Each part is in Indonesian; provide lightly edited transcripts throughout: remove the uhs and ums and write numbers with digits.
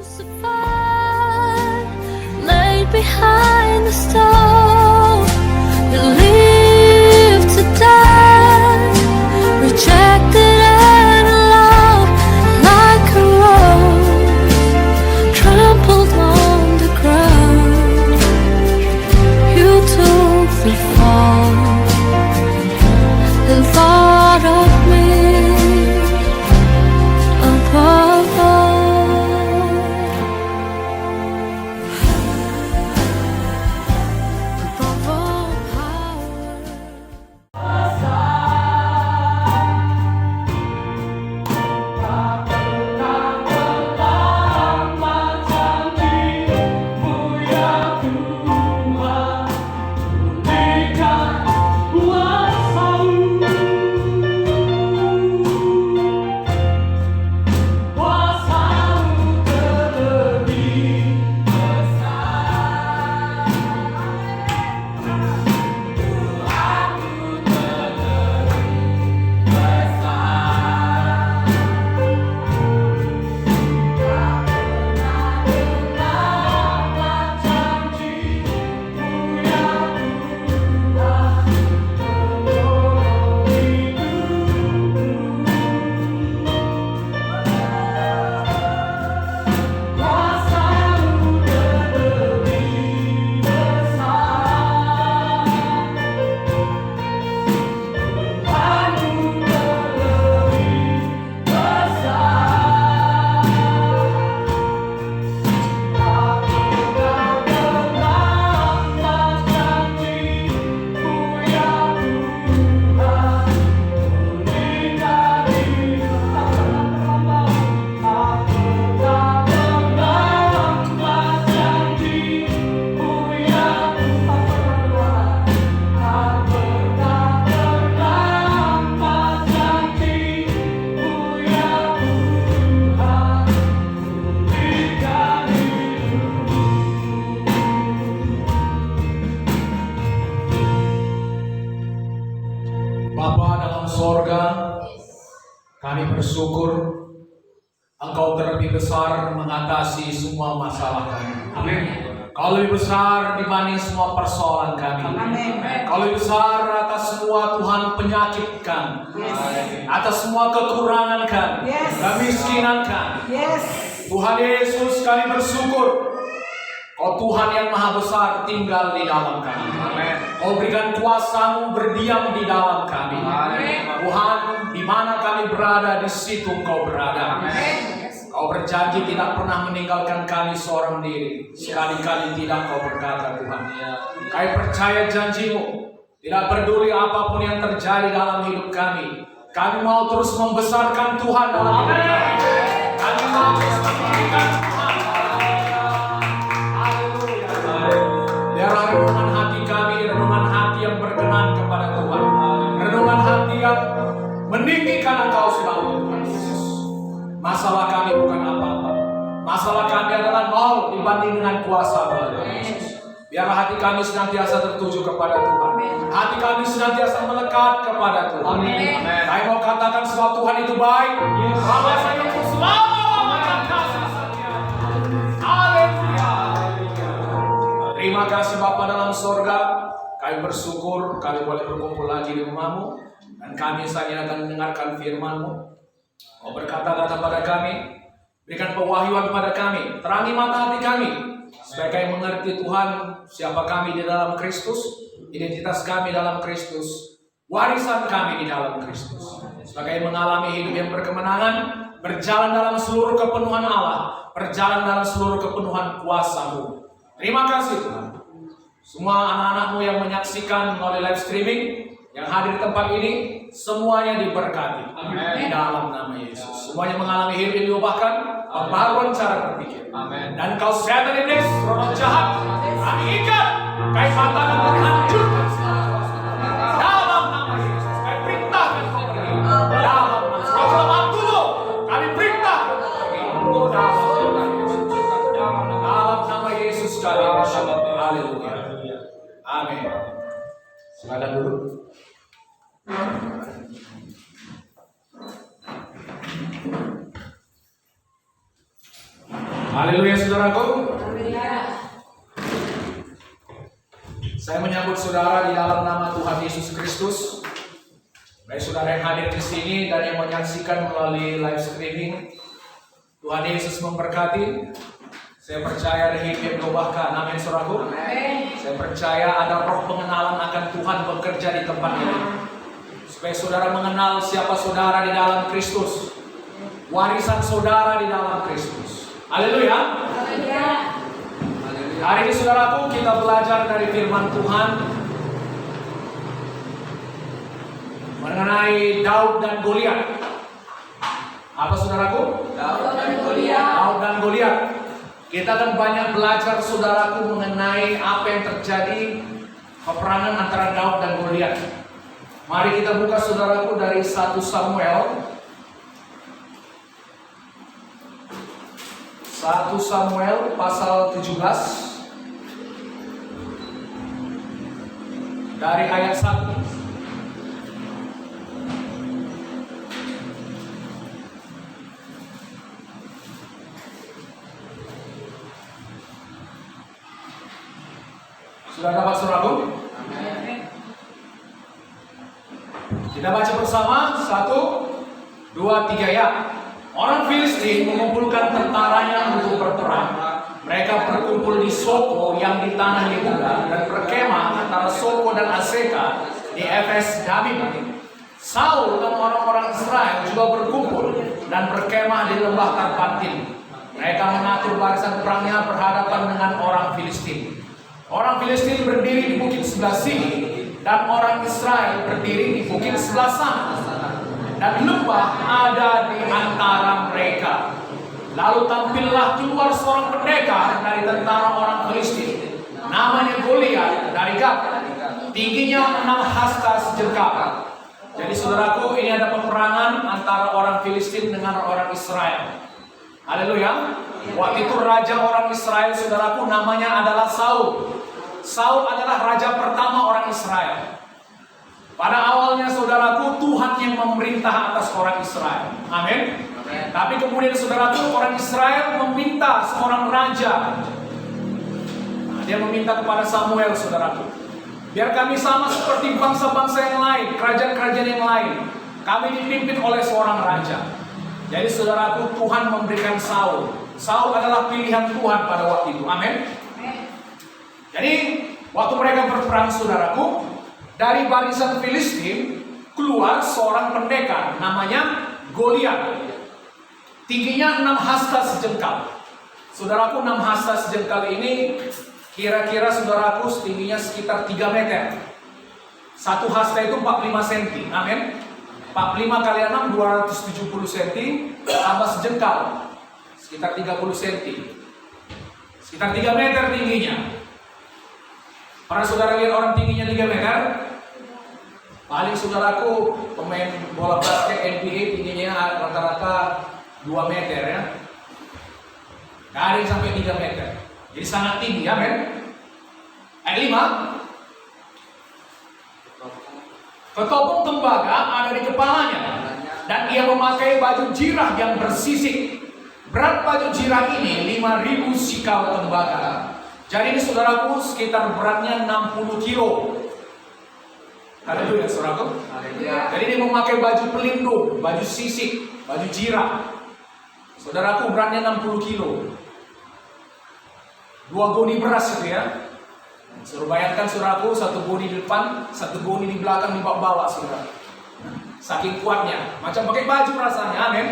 Crucified, laid behind the stone, you live to die, rejected and loved like a rose, trampled on the ground. You took the fall and thought of me above all. Above all power. Bapa dalam sorga, kami bersyukur Engkau terlebih besar mengatasi semua masalah kami. Amin. Kau lebih besar dibanding semua persoalan kami. Kau lebih besar atas semua Tuhan penyakit kami, atas semua kekurangan kami, kemiskinan kami. Tuhan Yesus, kami bersyukur Kau Tuhan yang maha besar tinggal di dalam kami. Kau berikan kuasa-Mu berdiam di dalam kami. Tuhan, di mana kami berada, di situ Kau berada. Kau berjanji tidak pernah meninggalkan kami seorang diri. Sekali-kali tidak Kau berkata, Tuhan. Kami percaya janji-Mu. Tidak peduli apapun yang terjadi dalam hidup kami. Kami mau terus membesarkan Tuhan dalam hidup kami. Kami mau terus memberikan Tuhan. Biarlah renungan hati kami, renungan hati yang berkenan kepada Tuhan. Renungan hati yang meninggikan Engkau selalu, Tuhan Yesus. Masalah kami bukan apa-apa. Masalah kami adalah nol dibanding dengan kuasa-Mu, Tuhan Yesus. Biarlah hati kami senantiasa tertuju kepada Tuhan. Hati kami senantiasa melekat kepada Tuhan. Kami mau katakan sebab Tuhan itu baik. Rahmat-Nya untuk selama-lamanya kasih setia. Haleluya. Terima kasih Bapa dalam sorga. Kami bersyukur kami boleh berkumpul lagi di rumah-Mu. Dan kami saat ini akan mendengarkan firman-Mu. Kau berkata-kata pada kami. Berikan pewahyuan kepada kami. Terangi mata hati kami. Supaya kami mengerti Tuhan siapa kami di dalam Kristus. Identitas kami dalam Kristus. Warisan kami di dalam Kristus. Supaya kami mengalami hidup yang berkemenangan. Berjalan dalam seluruh kepenuhan Allah. Berjalan dalam seluruh kepenuhan kuasa-Mu. Terima kasih Tuhan. Semua anak-anak-Mu yang menyaksikan melalui live streaming, yang hadir di tempat ini, semuanya diberkati. Amen. Di dalam nama Yesus. Semuanya mengalami hidup yang diubahkan, pembaruan cara berpikir. Amen. Dan kau setan iblis, roh jahat, kami ikat, kami patahkan dan hancurkan dalam nama Yesus. Kami perintahkan kau pergi. Dalam nama Yesus. Kau selamat dulu. Kami perintahkan kau pergi. Dalam nama Yesus kami bersyukur. Haleluya. Amin. Silakan duduk. Haleluya saudaraku. Saya menyambut saudara di dalam nama Tuhan Yesus Kristus. Baik saudara yang hadir di sini dan yang menyaksikan melalui live streaming, Tuhan Yesus memberkati. Saya percaya ada hidup yang diubahkan. Amin saudaraku. Saya percaya ada roh pengenalan akan Tuhan bekerja di tempat ini, supaya saudara mengenal siapa saudara di dalam Kristus, warisan saudara di dalam Kristus. Haleluya. Hari ini saudaraku kita belajar dari firman Tuhan mengenai Daud dan Goliat. Apa saudaraku? Daud dan Goliat. Daud dan Goliat. Kita akan banyak belajar saudaraku mengenai apa yang terjadi peperangan antara Daud dan Goliat. Mari kita buka saudaraku dari 1 Samuel. 1 Samuel pasal 17 dari ayat 1. Sudah dapat saudaraku? Kita baca bersama 1, 2, 3 ya. Orang Filistin mengumpulkan tentaranya untuk berperang. Mereka berkumpul di Soko yang di tanah Yehuda dan berkemah antara Soko dan Aseka di Efes Damim. Saul dan orang-orang Israel juga berkumpul dan berkemah di lembah Karpatim. Mereka mengatur barisan perangnya berhadapan dengan orang Filistin. Orang Filistin berdiri di bukit sebelah sini dan orang Israel berdiri di bukit sebelah sana. Dan lembah ada di antara mereka. Lalu tampillah keluar seorang pendekar dari tentara orang Filistin, namanya Goliat dari Gat. Tingginya 6 hasta sejengkal. Jadi saudaraku, ini ada peperangan antara orang Filistin dengan orang Israel. Haleluya. Waktu itu raja orang Israel saudaraku namanya adalah Saul. Saul adalah raja pertama orang Israel. Pada awalnya saudaraku, Tuhan yang memerintah atas orang Israel. Amin. Tapi kemudian saudaraku, orang Israel meminta seorang raja. Nah, dia meminta kepada Samuel saudaraku, biar kami sama seperti bangsa-bangsa yang lain, kerajaan-kerajaan yang lain. Kami dipimpin oleh seorang raja. Jadi saudaraku, Tuhan memberikan Saul. Saul adalah pilihan Tuhan pada waktu itu. Amin. Jadi waktu mereka berperang saudaraku, dari barisan Filistin keluar seorang pendekar namanya Goliat. Tingginya 6 hasta sejengkal. Saudaraku, 6 hasta sejengkal ini kira-kira saudaraku tingginya sekitar 3 meter. 1 hasta itu 45 cm. Amin. 45 kali 6 270 cm tambah sejengkal sekitar 30 cm. Sekitar 3 meter tingginya. Pernah saudara lihat orang tingginya 3 meter? Paling saudaraku pemain bola basket NBA tingginya rata-rata 2 meter ya. Gak ada yang sampai 3 meter. Jadi sangat tinggi ya men. Ayat 5. Ketopong tembaga ada di kepalanya dan ia memakai baju jirah yang bersisik. Berat baju jirah ini 5.000 sikal tembaga. Jadi ini saudaraku sekitar beratnya 60 kilo. Haleluya saudaraku. Jadi dia memakai baju pelindung, baju sisik, baju jirah. Saudaraku beratnya 60 kilo. 2 goni beras itu ya. Suruh bayangkan saudaraku, 1 goni di depan, 1 goni di belakang, di bawah saudara. Saking kuatnya, macam pakai baju rasanya. Amin.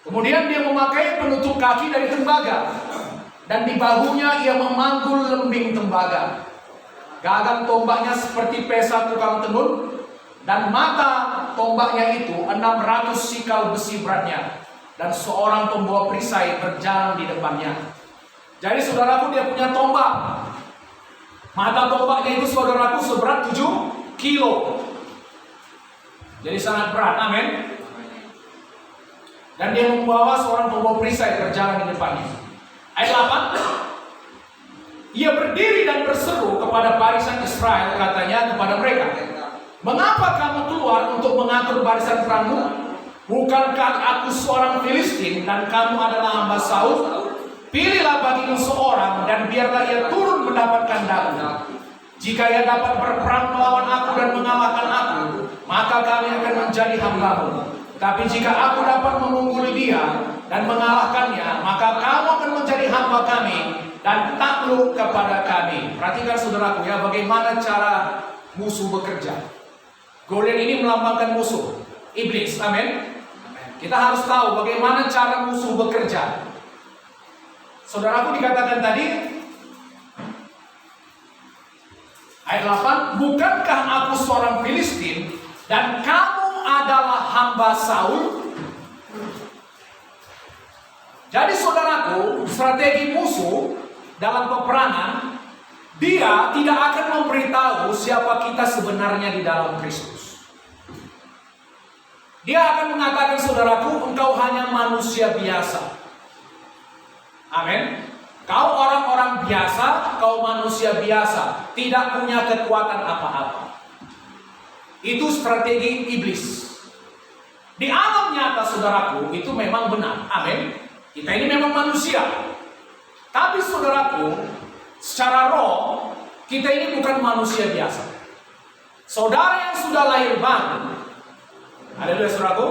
Kemudian dia memakai penutup kaki dari tembaga, dan di bahunya ia memanggul lembing tembaga. Gagang tombaknya seperti pesa tukang tenun, dan mata tombaknya itu 600 sikal besi beratnya, dan seorang pembawa perisai berjalan di depannya. Jadi saudaraku, dia punya tombak. Mata tombaknya itu saudaraku seberat 7 kilo. Jadi sangat berat. Amin. Dan dia membawa seorang pembawa perisai berjalan di depannya. Ayat 8. Ia berdiri dan berseru kepada barisan Israel, katanya kepada mereka, "Mengapa kamu keluar untuk mengatur barisan perangmu? bukankah aku seorang Filistin dan kamu adalah hamba Saul? Pilihlah bagimu seorang dan biarlah ia turun mendapatkan Daud. Jika ia dapat berperang melawan aku dan mengalahkan aku, maka kami akan menjadi hambamu. Tapi jika aku dapat mengungguli dia dan mengalahkannya, maka kamu akan menjadi hamba kami dan takluk kepada kami. Perhatikan saudaraku ya, bagaimana cara musuh bekerja. Goliat ini melambangkan musuh, iblis. Amin. Kita harus tahu bagaimana cara musuh bekerja. Saudaraku, dikatakan tadi ayat 8, bukankah aku seorang Filistin dan kamu adalah hamba Saul? Jadi saudaraku, strategi musuh dalam peperangan, dia tidak akan memberitahu siapa kita sebenarnya di dalam Kristus. Dia akan mengatakan, saudaraku, engkau hanya manusia biasa. Amin. Kau orang-orang biasa, kau manusia biasa, tidak punya kekuatan apa-apa. Itu strategi iblis. Di alam nyata saudaraku, itu memang benar. Amin. Kita ini memang manusia. Tapi saudaraku, secara roh, kita ini bukan manusia biasa. Saudara yang sudah lahir baru, haleluya saudaraku.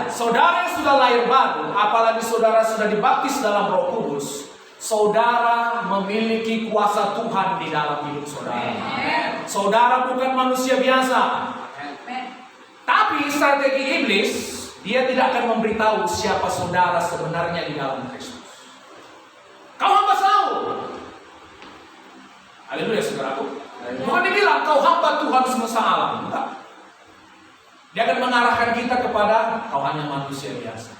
Saudara yang sudah lahir baru, apalagi saudara sudah dibaptis dalam Roh Kudus, saudara memiliki kuasa Tuhan di dalam hidup saudara. Saudara bukan manusia biasa. Tapi strategi iblis, dia tidak akan memberitahu siapa saudara sebenarnya di dalam Kristus. Kau hamba Saul. Haleluya saudaraku. Bukan dibilang kau hamba Tuhan semesta alam. Enggak. Dia akan mengarahkan kita kepada kau hanya manusia biasa.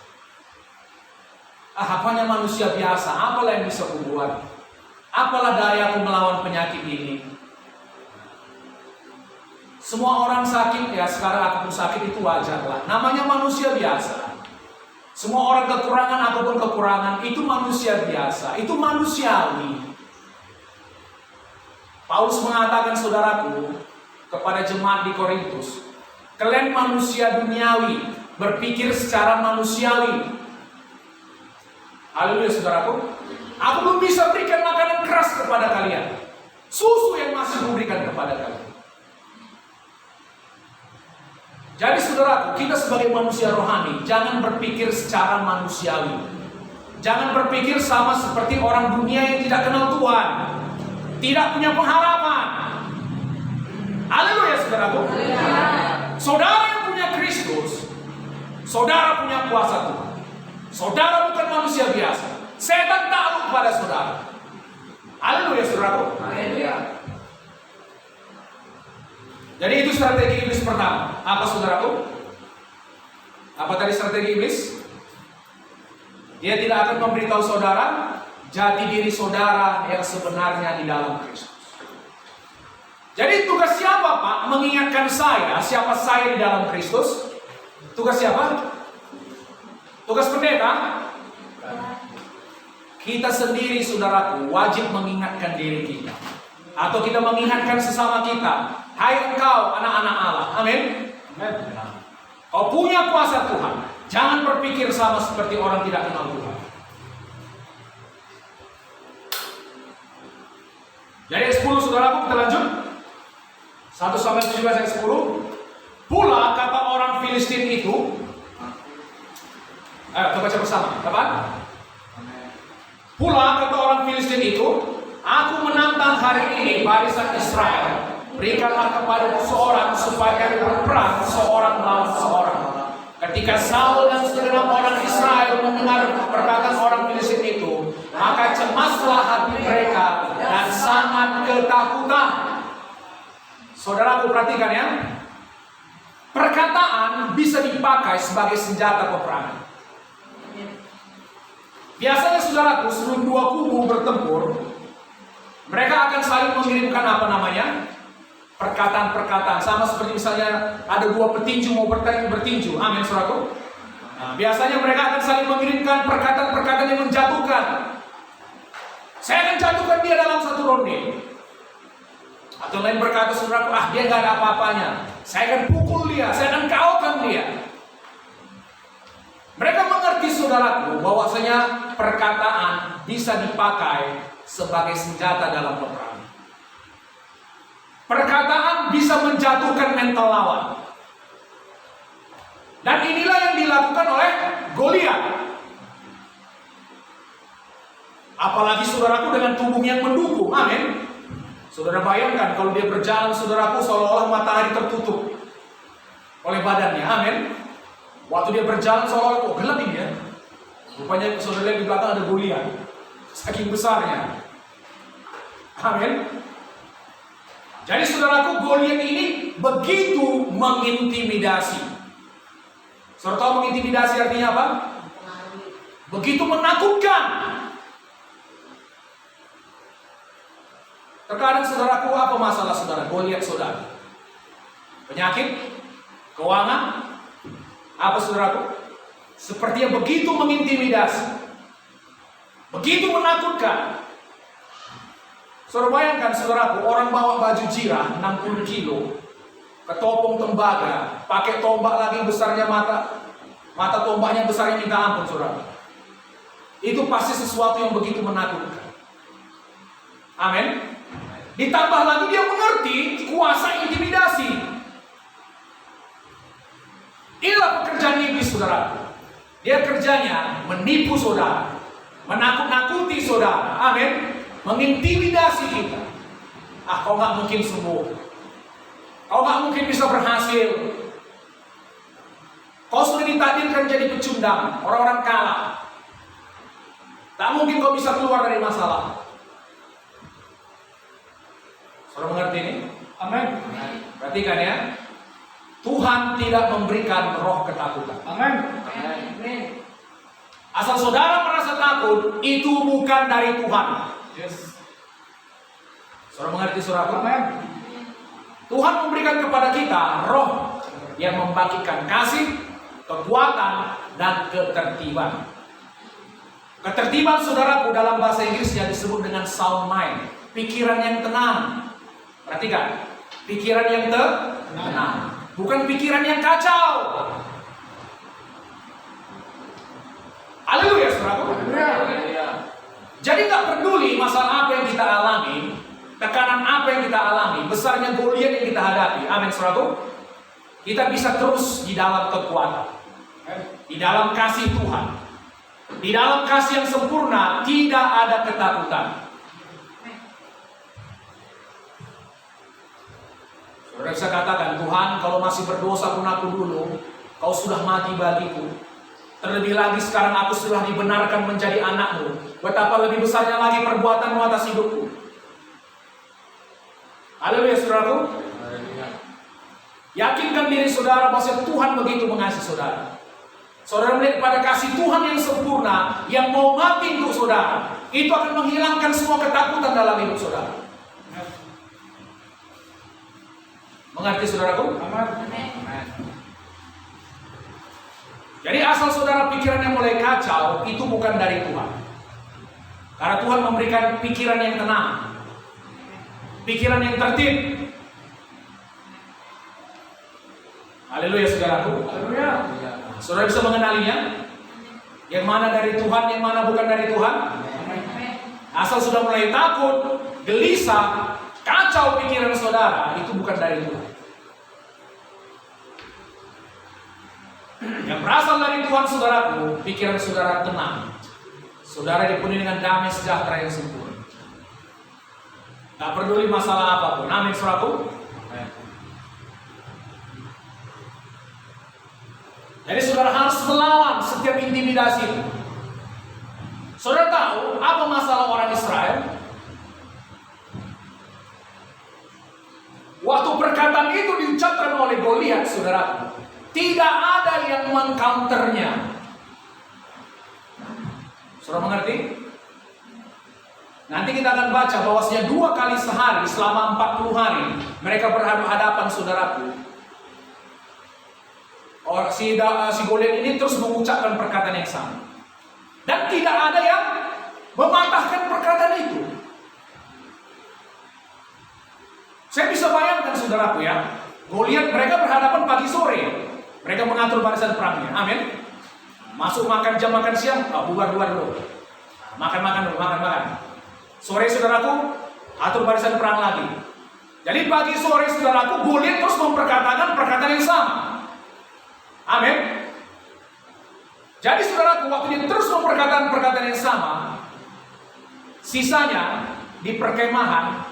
Apanya manusia biasa? Apalah yang bisa kubuat? Apalah dayaku melawan penyakit ini? Semua orang sakit ya, sekarang aku pun sakit, itu wajar lah. Namanya manusia biasa. Semua orang kekurangan ataupun kekurangan itu manusia biasa, itu manusiawi. Paulus mengatakan saudaraku kepada jemaat di Korintus, kalian manusia duniawi, berpikir secara manusiawi. Haleluya saudaraku. Aku belum bisa berikan makanan keras kepada kalian. Susu yang masih memberikan kepada kalian. Jadi saudaraku, kita sebagai manusia rohani, jangan berpikir secara manusiawi. Jangan berpikir sama seperti orang dunia yang tidak kenal Tuhan, tidak punya pengharapan. Haleluya saudaraku. Saudara yang punya Kristus, saudara punya kuasa Tuhan. Saudara bukan manusia biasa. Setan takluk pada saudara. Haleluya saudaraku. Haleluya. Jadi itu strategi iblis pertama. Apa saudaraku? Apa tadi strategi iblis? Dia tidak akan memberitahu saudara jati diri saudara yang sebenarnya di dalam Kristus. Jadi tugas siapa Pak? Mengingatkan saya siapa saya di dalam Kristus. Tugas siapa? Tugas pendeta? Kita sendiri saudaraku wajib mengingatkan diri kita. Atau kita mengingatkan sesama kita. Hai engkau anak-anak Allah. Amin. Kau punya kuasa Tuhan. Jangan berpikir sama seperti orang tidak kenal Tuhan. Jadi ayat 10 saudaraku, kita lanjut. 1 sampai 17 ayat 10. Pula kata orang Filistin itu. Ayo kita baca bersama. Kapan? Pula kata orang Filistin itu, aku menantang hari ini barisan Israel. Berikanlah kepada seorang supaya berperang seorang melawan seorang. Ketika Saul dan segenap orang Israel mendengar perkataan orang Filistin itu, maka cemaslah hati mereka dan sangat ketakutan. Saudaraku perhatikan ya, perkataan bisa dipakai sebagai senjata peperangan. Biasanya saudaraku sebelum dua kubu bertempur, mereka akan saling mengirimkan apa namanya? Perkataan-perkataan. Sama seperti misalnya ada dua petinju mau bertinju. Amin saudaraku. Nah, biasanya mereka akan saling mengirimkan perkataan-perkataan yang menjatuhkan. Saya akan jatuhkan dia dalam satu ronde. Atau lain berkata saudaraku, dia gak ada apa-apanya. Saya akan pukul dia, saya akan kaukan dia. Mereka mengerti saudaraku bahwasanya perkataan bisa dipakai sebagai senjata dalam peperangan. Perkataan bisa menjatuhkan mental lawan. Dan inilah yang dilakukan oleh Goliat. Apalagi saudaraku dengan tubuh yang mendukung. Amin. Saudara bayangkan kalau dia berjalan saudaraku seolah-olah matahari tertutup oleh badannya. Amin. Waktu dia berjalan seolah-olah kok gelap ini ya. Rupanya saudara lihat di belakang ada Goliat. Saking besarnya. Amin. Jadi saudaraku, Goliat ini begitu mengintimidasi. Saudara tahu mengintimidasi artinya apa? Begitu menakutkan. Terkadang saudaraku, apa masalah saudara? Goliat saudara. Penyakit, keuangan, apa saudaraku? Seperti yang begitu mengintimidasi, begitu menakutkan. Saudara bayangkan saudaraku, orang bawa baju jirah 60 kilo, ketopong tembaga, pakai tombak lagi besarnya mata tombaknya besarnya minta ampun saudara. Itu pasti sesuatu yang begitu menakutkan. Amin. Ditambah lagi dia mengerti kuasa intimidasi. Inilah pekerjaan iblis saudara. Dia kerjanya menipu saudara, menakut-nakuti saudara. Amin. Mengintimidasi kita. Kau nggak mungkin sembuh. Kau nggak mungkin bisa berhasil. Kau sudah ditakdirkan jadi pecundang, orang-orang kalah. Tak mungkin kau bisa keluar dari masalah. Saudara mengerti ini? Amin. Perhatikan ya. Tuhan tidak memberikan roh ketakutan. Amin. Asal saudara merasa takut, itu bukan dari Tuhan. Yes. Saudara mengerti saudara? Amin. Tuhan memberikan kepada kita roh yang membagikan kasih, kekuatan, dan ketertiban. Ketertiban saudaraku dalam bahasa Inggrisnya disebut dengan sound mind. Pikiran yang tenang. Perhatikan, pikiran yang tenang, bukan pikiran yang kacau. Haleluya, saudaraku. Jadi tak peduli masalah apa yang kita alami, tekanan apa yang kita alami, besarnya Goliat yang kita hadapi. Amin, saudaraku. Kita bisa terus di dalam kekuatan, di dalam kasih Tuhan, di dalam kasih yang sempurna. Tidak ada ketakutan. Saudara bisa katakan, Tuhan, kalau masih berdosa pun aku dulu, kau sudah mati bagiku. Terlebih lagi sekarang aku sudah dibenarkan menjadi anakmu. Betapa lebih besarnya lagi perbuatanmu atas hidupku. Haleluya, saudaraku. Yakinkan diri saudara bahwa Tuhan begitu mengasihi saudara. Saudara melihat pada kasih Tuhan yang sempurna, yang mau mati untuk saudara, itu akan menghilangkan semua ketakutan dalam hidup saudara. Mengerti saudaraku? Amin. Jadi asal saudara pikirannya mulai kacau, itu bukan dari Tuhan. Karena Tuhan memberikan pikiran yang tenang, pikiran yang tertib. Haleluya saudaraku. Haleluya. Saudara bisa mengenalinya? Yang mana dari Tuhan, yang mana bukan dari Tuhan? Asal sudah mulai takut, gelisah, kacau pikiran saudara, itu bukan dari Tuhan. Yang berasal dari Tuhan saudaraku, pikiran saudara tenang. Saudara dipenuhi dengan damai sejahtera yang sempurna. Tak peduli masalah apapun. Amin saudaraku. Jadi saudara harus melawan setiap intimidasi itu. Saudara tahu apa masalah orang Israel? Waktu perkataan itu diucapkan oleh Goliat, saudara, tidak ada yang mengcounternya. Saudara mengerti? Nanti kita akan baca bahwasanya 2 kali sehari selama 40 hari mereka berhadapan saudaraku. Si Goliat ini terus mengucapkan perkataan yang sama. Dan tidak ada yang mematahkan perkataan itu. Saya bisa bayangkan saudaraku ya, Goliat mereka berhadapan pagi sore. Mereka mengatur barisan perangnya. Amin. Masuk jam makan siang, bubar-bubar dulu. Makan dulu, makan. Sore saudaraku, atur barisan perang lagi. Jadi pagi sore saudaraku, Goliat terus memperkatakan perkataan yang sama. Amin. Jadi saudaraku, waktu dia terus memperkatakan perkataan yang sama, sisanya di perkemahan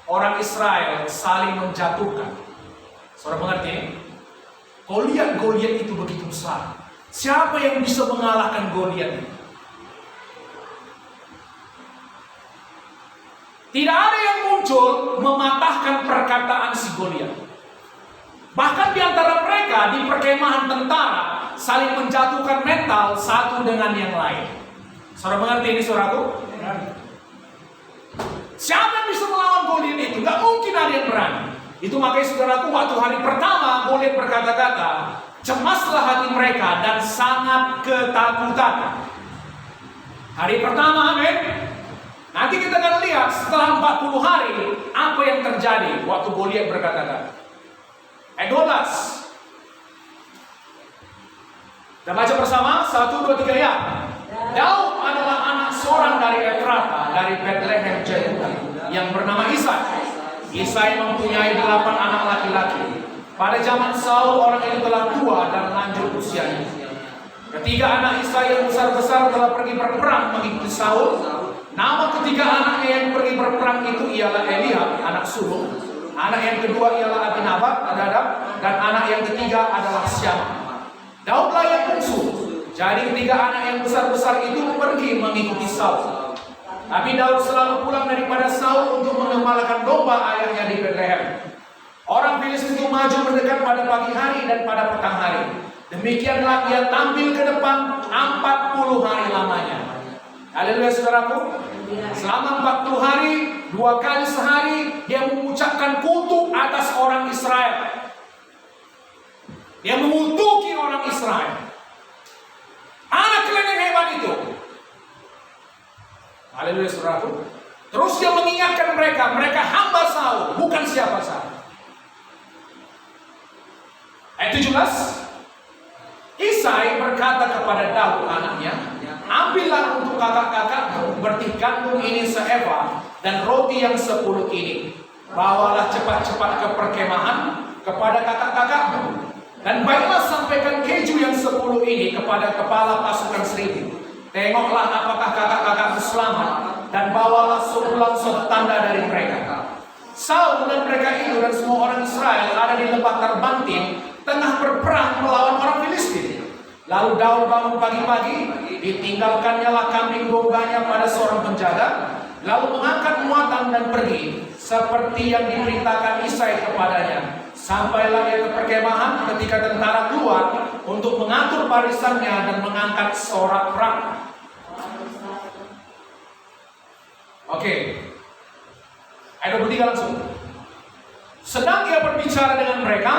orang Israel saling menjatuhkan. Saudara mengerti? Goliat itu begitu besar. Siapa yang bisa mengalahkan Goliat? Tidak ada yang muncul mematahkan perkataan si Goliat. Bahkan di antara mereka di perkemahan tentara saling menjatuhkan mental satu dengan yang lain. Saudara mengerti ini saudaraku? Siapa yang bisa melawan Goliat itu? Gak mungkin ada yang berani. Itu makanya saudaraku, waktu hari pertama Goliat berkata-kata, cemaslah hati mereka dan sangat ketakutan. Hari pertama, amin. Nanti kita akan lihat setelah 40 hari apa yang terjadi waktu Goliat berkata-kata. Ayat 12. Kita baca bersama, 1, 2, 3 ya. Daud adalah anak seorang dari Efrata, dari Bethlehem Yehuda, yang bernama Isai. Isai mempunyai 8 anak laki-laki. Pada zaman Saul orang ini telah tua dan lanjut usianya. Ketiga anak Isai yang besar-besar telah pergi berperang mengikuti Saul. Nama ketiga anaknya yang pergi berperang itu ialah Eliab, anak sulung. Anak yang kedua ialah Abinadab, dan anak yang ketiga adalah Syama. Daudlah yang bungsu. Jadi ketiga anak yang besar-besar itu pergi mengikuti Saul. Tapi Daud selalu pulang daripada Saul untuk mengembalakan domba ayahnya di Bethlehem. Orang Filistin itu maju mendekat pada pagi hari dan pada petang hari. Demikianlah ia tampil ke depan 40 hari lamanya. Haleluya saudaraku. Selama 40 hari, 2 kali sehari dia mengucapkan kutuk atas orang Israel. Dia mengutuki orang Israel. Anak kalian yang hebat itu. Haleluya saudaraku. Terus dia mengingatkan mereka hamba Saul, bukan siapa saja. Ayat 17. Isai berkata kepada Daud anaknya, ambillah untuk kakak-kakakmu bertih gandum ini seeva dan roti yang 10 ini. Bawalah cepat-cepat ke perkemahan kepada kakak-kakakmu. Dan baiklah sampaikan keju yang 10 ini kepada kepala pasukan 1000. Tengoklah apakah kakak-kakakmu selamat, dan bawalah sebulan suatu tanda dari mereka. Saul dan mereka itu dan semua orang Israel ada di lembah Tarbantin, tengah berperang melawan orang Filistin. Lalu Daud bangun pagi-pagi, ditinggalkannya lah kambing dombanya pada seorang penjaga, lalu mengangkat muatan dan pergi, seperti yang diperintahkan Isai kepadanya. Sampailah ia ke perkemahan ketika tentara keluar untuk mengatur barisannya dan mengangkat sorak perang. Oke. Ayat 23 langsung. Sedang ia berbicara dengan mereka,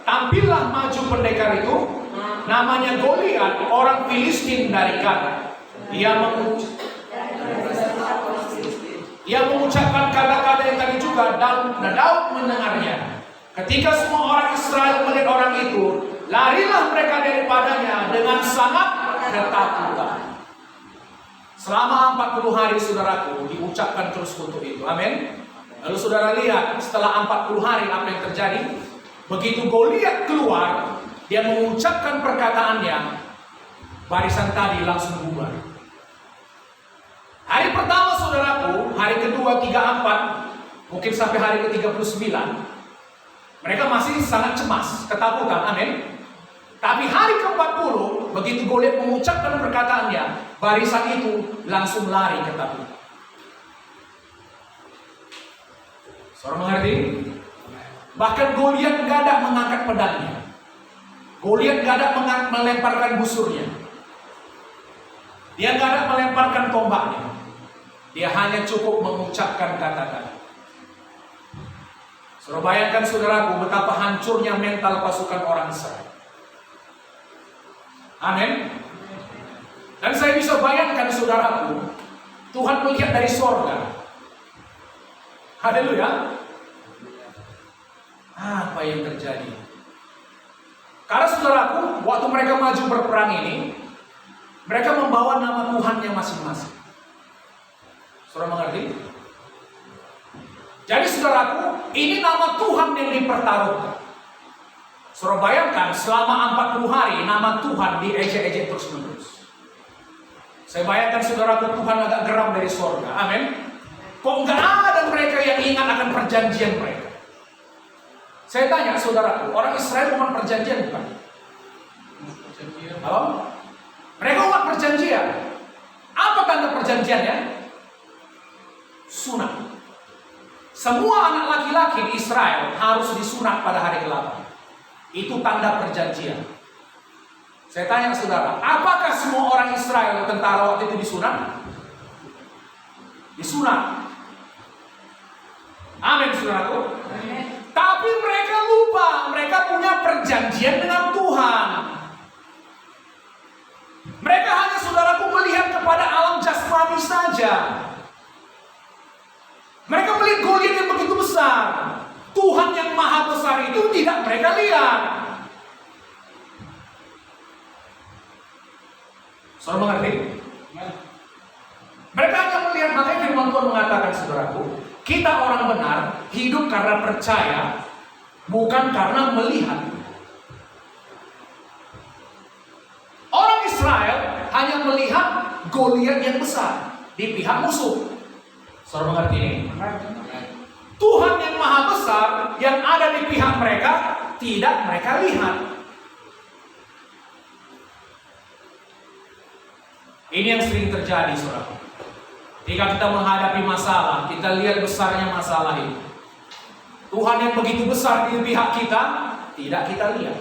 tampillah maju pendekar itu, namanya Goliat, orang Filistin dari Gad. Ia mengucapkan kata-kata yang tadi juga, dan Daud mendengarnya. Ketika semua orang Israel melihat orang itu, larilah mereka daripadanya dengan sangat ketakutan. Selama 40 hari saudaraku diucapkan terus kutuk itu. Amin. Lalu saudara lihat setelah 40 hari apa yang terjadi? Begitu Goliat keluar, dia mengucapkan perkataannya, barisan tadi langsung bubar. Hari pertama saudaraku, hari kedua, 3, 4, mungkin sampai hari ke-39, mereka masih sangat cemas, ketakutan, amin. Tapi hari ke-40, begitu Goliat mengucapkan perkataannya, barisan itu langsung lari ketakutan. Saudara mengerti? Bahkan Goliat gak ada mengangkat pedangnya. Goliat gak ada melemparkan busurnya. Dia gak ada melemparkan tombaknya. Dia hanya cukup mengucapkan kata-kata. Saudara bayangkan saudaraku betapa hancurnya mental pasukan orang Israel. Amin. Dan saya bisa bayangkan saudaraku, Tuhan melihat dari sorga. Haleluya. Apa yang terjadi? Karena saudaraku, waktu mereka maju berperang ini, Mereka membawa nama Tuhannya masing-masing. Saudara mengerti? Jadi saudaraku, ini nama Tuhan yang dipertaruhkan. Saudara bayangkan selama 40 hari nama Tuhan diejek-ejek terus-menerus. Saya bayangkan saudaraku, Tuhan agak geram dari surga. Amin. Kok nggak ada mereka yang ingat akan perjanjian mereka? Saya tanya saudaraku, orang Israel umat perjanjian bukan? Halo? Mereka umat perjanjian. Apa tanda perjanjiannya? Sunat. Semua anak laki-laki di Israel harus disunat pada hari ke-8. Itu tanda perjanjian. Saya tanya saudara, apakah semua orang Israel tentara waktu itu disunat? Disunat. Amin saudaraku. Tapi mereka lupa, mereka punya perjanjian dengan Tuhan. Mereka hanya saudaraku melihat kepada alam jasmani saja. Mereka melihat Goliat yang begitu besar. Tuhan yang maha besar itu tidak mereka lihat. Saudara mengerti? Mereka hanya melihat, makanya firman Tuhan mengatakan saudaraku, kita orang benar hidup karena percaya, bukan karena melihat. Orang Israel hanya melihat Goliat yang besar di pihak musuh. Saudara mengerti ini? Tuhan yang maha besar yang ada di pihak mereka tidak mereka lihat. Ini yang sering terjadi, saudara. Jika kita menghadapi masalah, kita lihat besarnya masalah itu. Tuhan yang begitu besar di pihak kita tidak kita lihat.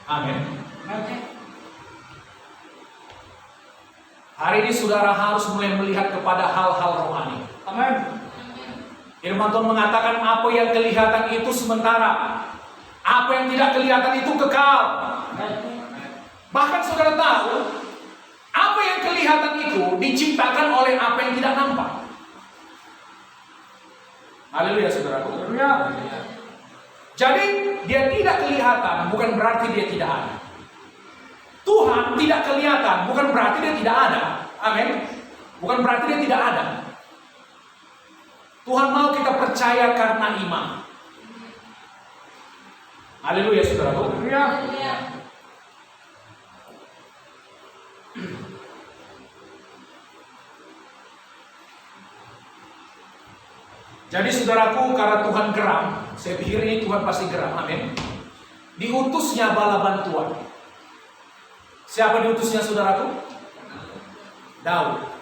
Amin. Hari ini saudara harus mulai melihat kepada hal-hal rohani. Amin. Firman Tuhan mengatakan apa yang kelihatan itu sementara, apa yang tidak kelihatan itu kekal. Bahkan saudara tahu, apa yang kelihatan itu diciptakan oleh apa yang tidak nampak. Haleluya saudaraku. Jadi dia tidak kelihatan bukan berarti dia tidak ada. Tuhan tidak kelihatan bukan berarti dia tidak ada. Amin. Bukan berarti dia tidak ada. Tuhan mau kita percaya karena iman. Haleluya saudaraku. Jadi saudaraku, karena Tuhan geram, saya pikir ini Tuhan pasti geram, amin. Diutusnya bala bantuan. Siapa diutusnya saudaraku? Daud.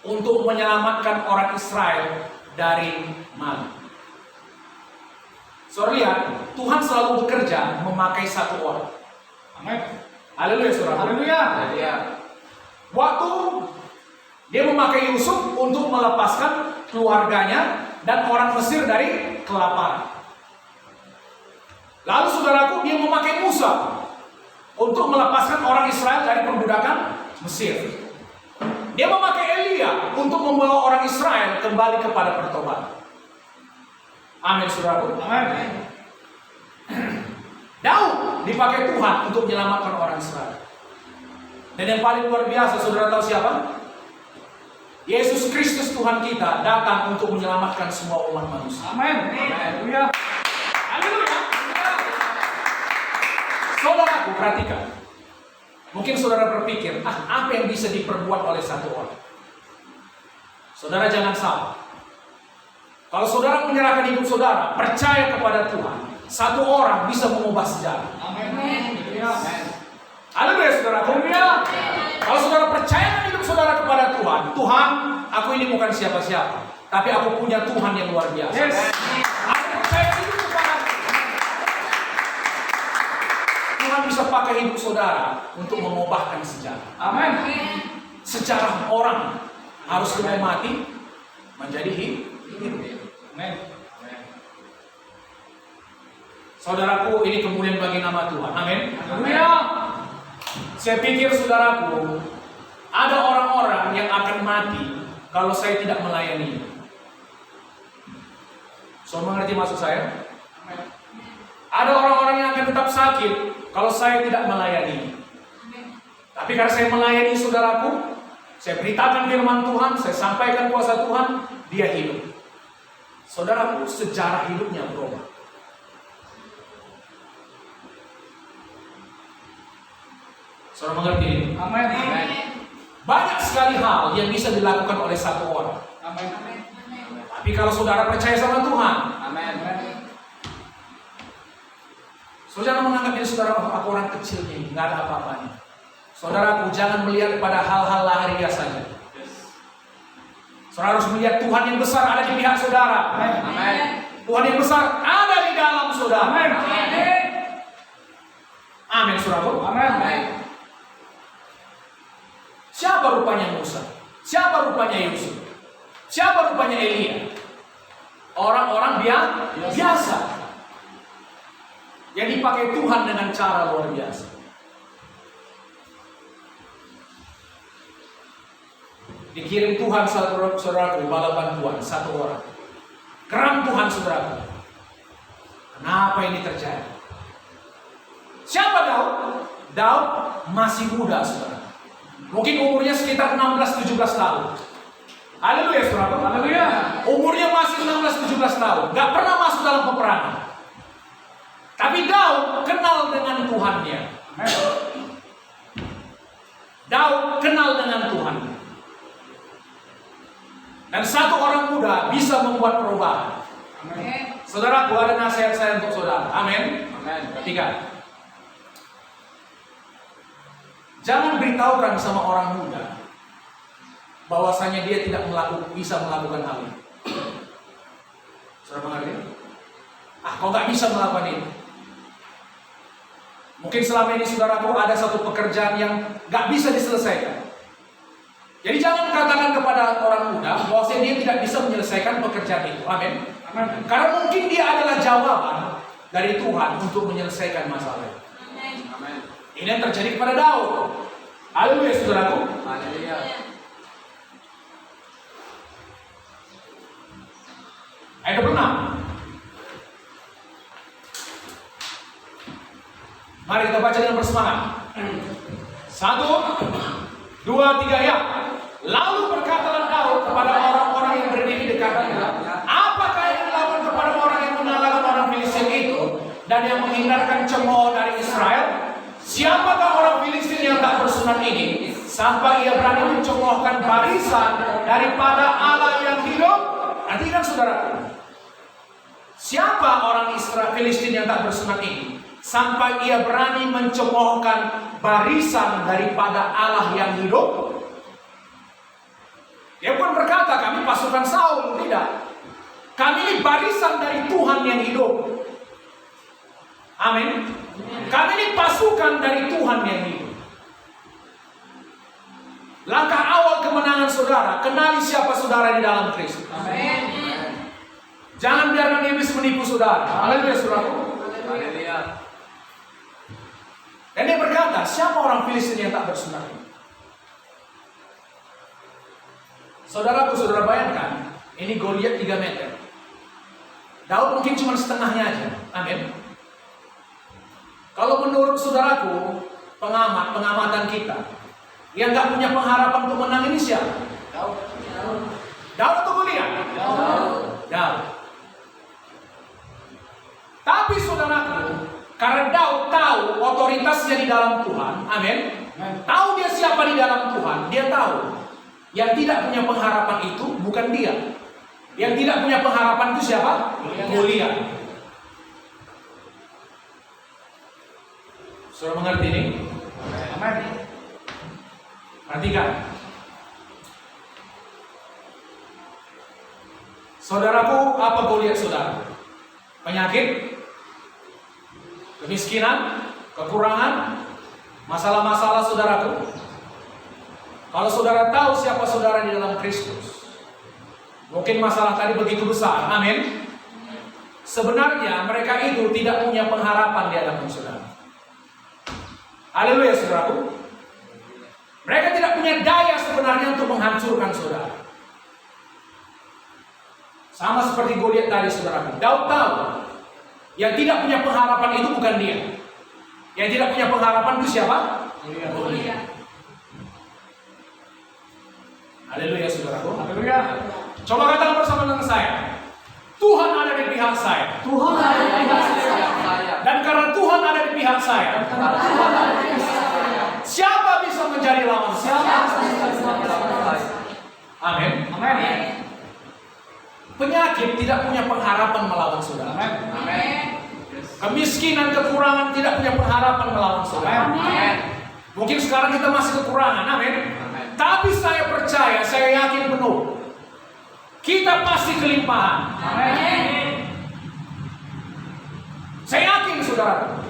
Untuk menyelamatkan orang Israel dari maut. Saudara lihat, Tuhan selalu bekerja memakai satu orang. Amin. Haleluya saudara. Haleluya. Waktu dia memakai Yusuf untuk melepaskan keluarganya dan orang Mesir dari kelaparan. Lalu saudaraku, dia memakai Musa untuk melepaskan orang Israel dari perbudakan Mesir. Dia memakai Elia untuk membawa orang Israel kembali kepada pertobatan. Amin saudaraku. Amin. Daud dipakai Tuhan untuk menyelamatkan orang Israel. Dan yang paling luar biasa, saudara tahu siapa? Yesus Kristus Tuhan kita datang untuk menyelamatkan semua umat manusia. Amin. Haleluya. Haleluya. Saudaraku, perhatikan. Mungkin saudara berpikir, apa yang bisa diperbuat oleh satu orang? Saudara jangan salah. Kalau saudara menyerahkan hidup saudara, percaya kepada Tuhan, satu orang bisa mengubah sejarah. Amin. Haleluya saudara. Kalau saudara percaya hidup saudara kepada Tuhan, Tuhan, aku ini bukan siapa-siapa, tapi aku punya Tuhan yang luar biasa. Yes. Aku percaya hidup kepada Tuhan bisa pakai hidup saudara untuk mengubahkan sejarah. Amin. Sejarah orang harus kena mati menjadi hidup. Amin. Saudaraku, ini kemuliaan bagi nama Tuhan. Amin. Haleluya. Saya pikir saudaraku, ada orang-orang yang akan mati kalau saya tidak melayani. Saudara mengerti maksud saya? Ada orang-orang yang akan tetap sakit kalau saya tidak melayani. Tapi karena saya melayani saudaraku, saya beritakan firman Tuhan, saya sampaikan kuasa Tuhan, dia hidup. Saudaraku, sejarah hidupnya berubah. Saudara mengerti ini? Amin. Banyak sekali hal yang bisa dilakukan oleh satu orang. Amin. Tapi kalau saudara percaya sama Tuhan, Amin. saudara menganggap diri saudara, aku orang kecilnya ini, nggak ada apa-apanya. Saudaraku, jangan melihat pada hal-hal lahiriah saja. Saudara harus melihat Tuhan yang besar ada di pihak saudara. Amin. Tuhan yang besar ada di dalam saudara. Amin. Amin, saudaraku. Amin. Siapa rupanya Musa? Siapa rupanya Yusuf? Siapa rupanya Elia? Orang-orang biasa yang dipakai Tuhan dengan cara luar biasa. Dikirim Tuhan saudaraku, bala bantuan satu orang. Geram Tuhan saudaraku. Kenapa ini terjadi? Siapa Daud? Daud masih muda saudara. Mungkin umurnya sekitar 16-17 tahun. Haleluya saudara. Haleluya. Umurnya masih 16-17 tahun. Gak pernah masuk dalam peperangan. Tapi Daud kenal dengan Tuhannya. Daud kenal dengan Tuhan. Dan satu orang muda bisa membuat perubahan. Amin. Saudara, ada nasihat saya untuk saudara. Amin. Amin. Ketiga, jangan beritahukan sama orang muda bahwasanya dia tidak bisa melakukan hal ini. Saudara mengerti? Kau nggak bisa melakukan ini. Mungkin selama ini saudaraku ada satu pekerjaan yang nggak bisa diselesaikan. Jadi jangan katakan kepada orang muda bahwasanya dia tidak bisa menyelesaikan pekerjaan itu. Amin. Amin. Karena mungkin dia adalah jawaban dari Tuhan untuk menyelesaikan masalah itu. Amin. Ini yang terjadi kepada Daud. Haleluya saudaraku. Haleluya. Ayat 26. Mari kita baca dengan bersemangat. 1, 2, 3 ya. Lalu berkatalah Daud kepada orang-orang yang berdiri dekatnya, apakah yang dilakukan kepada orang yang mengalahkan orang Filistin itu dan yang menghindarkan cemooh dari Israel? Siapakah orang Filistin yang tak bersunat ini sampai ia berani mencemoohkan barisan daripada Allah yang hidup? Perhatikan saudaraku. Siapa orang Israel Filistin yang tak bersunat ini sampai ia berani mencemoohkan barisan daripada Allah yang hidup? Dia bukan berkata kami pasukan Saul, tidak. Kami ini barisan dari Tuhan yang hidup. Amin. Kami ini pasukan dari Tuhan yang hidup. Langkah awal kemenangan saudara, kenali siapa saudara di dalam Kristus. Amin. Jangan biarkan iblis menipu saudara. Haleluya saudaraku. Haleluya. Dan dia berkata, siapa orang Filistin yang tak bersunat ini? Saudaraku, saudara bayangkan, ini Goliat 3 meter. Daud mungkin cuma setengahnya aja. Amin. Kalau menurut saudaraku, pengamatan kita, yang gak punya pengharapan untuk menang ini siapa? Daud. Daud atau Goliat? Daud. Tapi saudaraku, karena Daud tahu otoritasnya di dalam Tuhan, amin. Tahu dia siapa di dalam Tuhan, dia tahu. Yang tidak punya pengharapan itu bukan dia. Yang tidak punya pengharapan itu siapa? Goliat. Saudara mengerti ini? Amin. Perhatikan. Saudaraku, apa Goliat saudara? Penyakit, kemiskinan, kekurangan, masalah-masalah saudaraku. Kalau saudara tahu siapa saudara di dalam Kristus, mungkin masalah tadi begitu besar. Amin. Sebenarnya mereka itu tidak punya pengharapan di hadapan saudara. Haleluya saudaraku. Mereka tidak punya daya sebenarnya untuk menghancurkan saudara. Sama seperti Goliat tadi saudaraku. Daud tahu Yang tidak punya pengharapan itu bukan dia. Yang tidak punya pengharapan itu siapa? Haleluya. Haleluya saudaraku. Haleluya. Coba katakan bersama dengan saya. Tuhan ada di pihak saya. Tuhan ada di pihak saya. Dan karena Tuhan ada di pihak saya, Karena Tuhan ada di pihak saya. siapa bisa menjadi lawan saya? Siapa yang bisa menjadi lawan saya? Amin. Amin. Penyakit tidak punya pengharapan melawan saudara. Amin. Kemiskinan, kekurangan tidak punya pengharapan melawan saudara. Amin. Mungkin sekarang kita masih kekurangan, amin. Tapi saya percaya, saya yakin penuh, kita pasti kelimpahan. Amin. Saya yakin saudara,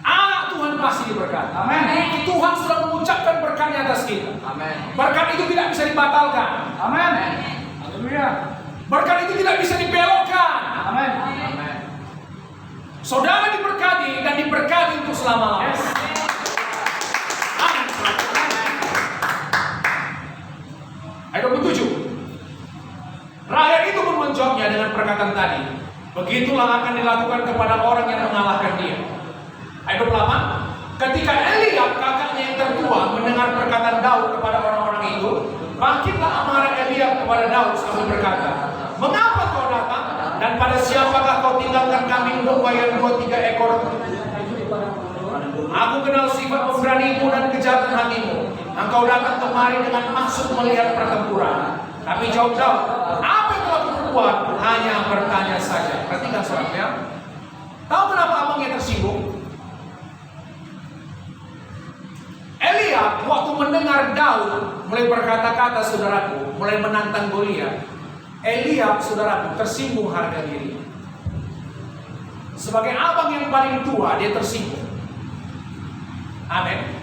anak Tuhan pasti diberkati. Amin. Tuhan sudah mengucapkan berkat-Nya atas kita. Amin. Berkat itu tidak bisa dibatalkan. Amin. Haleluya. Berkat itu tidak bisa dibelokkan. Amin. Amin. Saudara diberkati dan diberkati untuk selama-lamanya. Amin. Ayat 27. Rakyat itu pun menjawabnya dengan perkataan tadi. Begitulah akan dilakukan kepada orang yang mengalahkan dia. Ayat 28. Ketika Eliab kakaknya yang tertua mendengar perkataan Daud kepada orang-orang itu, bangkitlah amarah Eliab kepada Daud sambil berkata, "Mengapa kau datang? Dan pada siapakah kau tinggalkan kambing domba yang 2-3 ekor? Aku kenal sifat pemberanimu dan kejahatan hatimu. Engkau datang kemari dengan maksud melihat pertempuran." Tapi jawab Daud, "Apa yang telah kubuat? Hanya bertanya saja." Perhatikan saudara. Tahu kenapa abangnya tersinggung? Eliab waktu mendengar Daud mulai berkata-kata saudaraku, mulai menantang Goliat, Eliab saudaraku tersinggung harga diri. Sebagai abang yang paling tua dia tersinggung. Amin.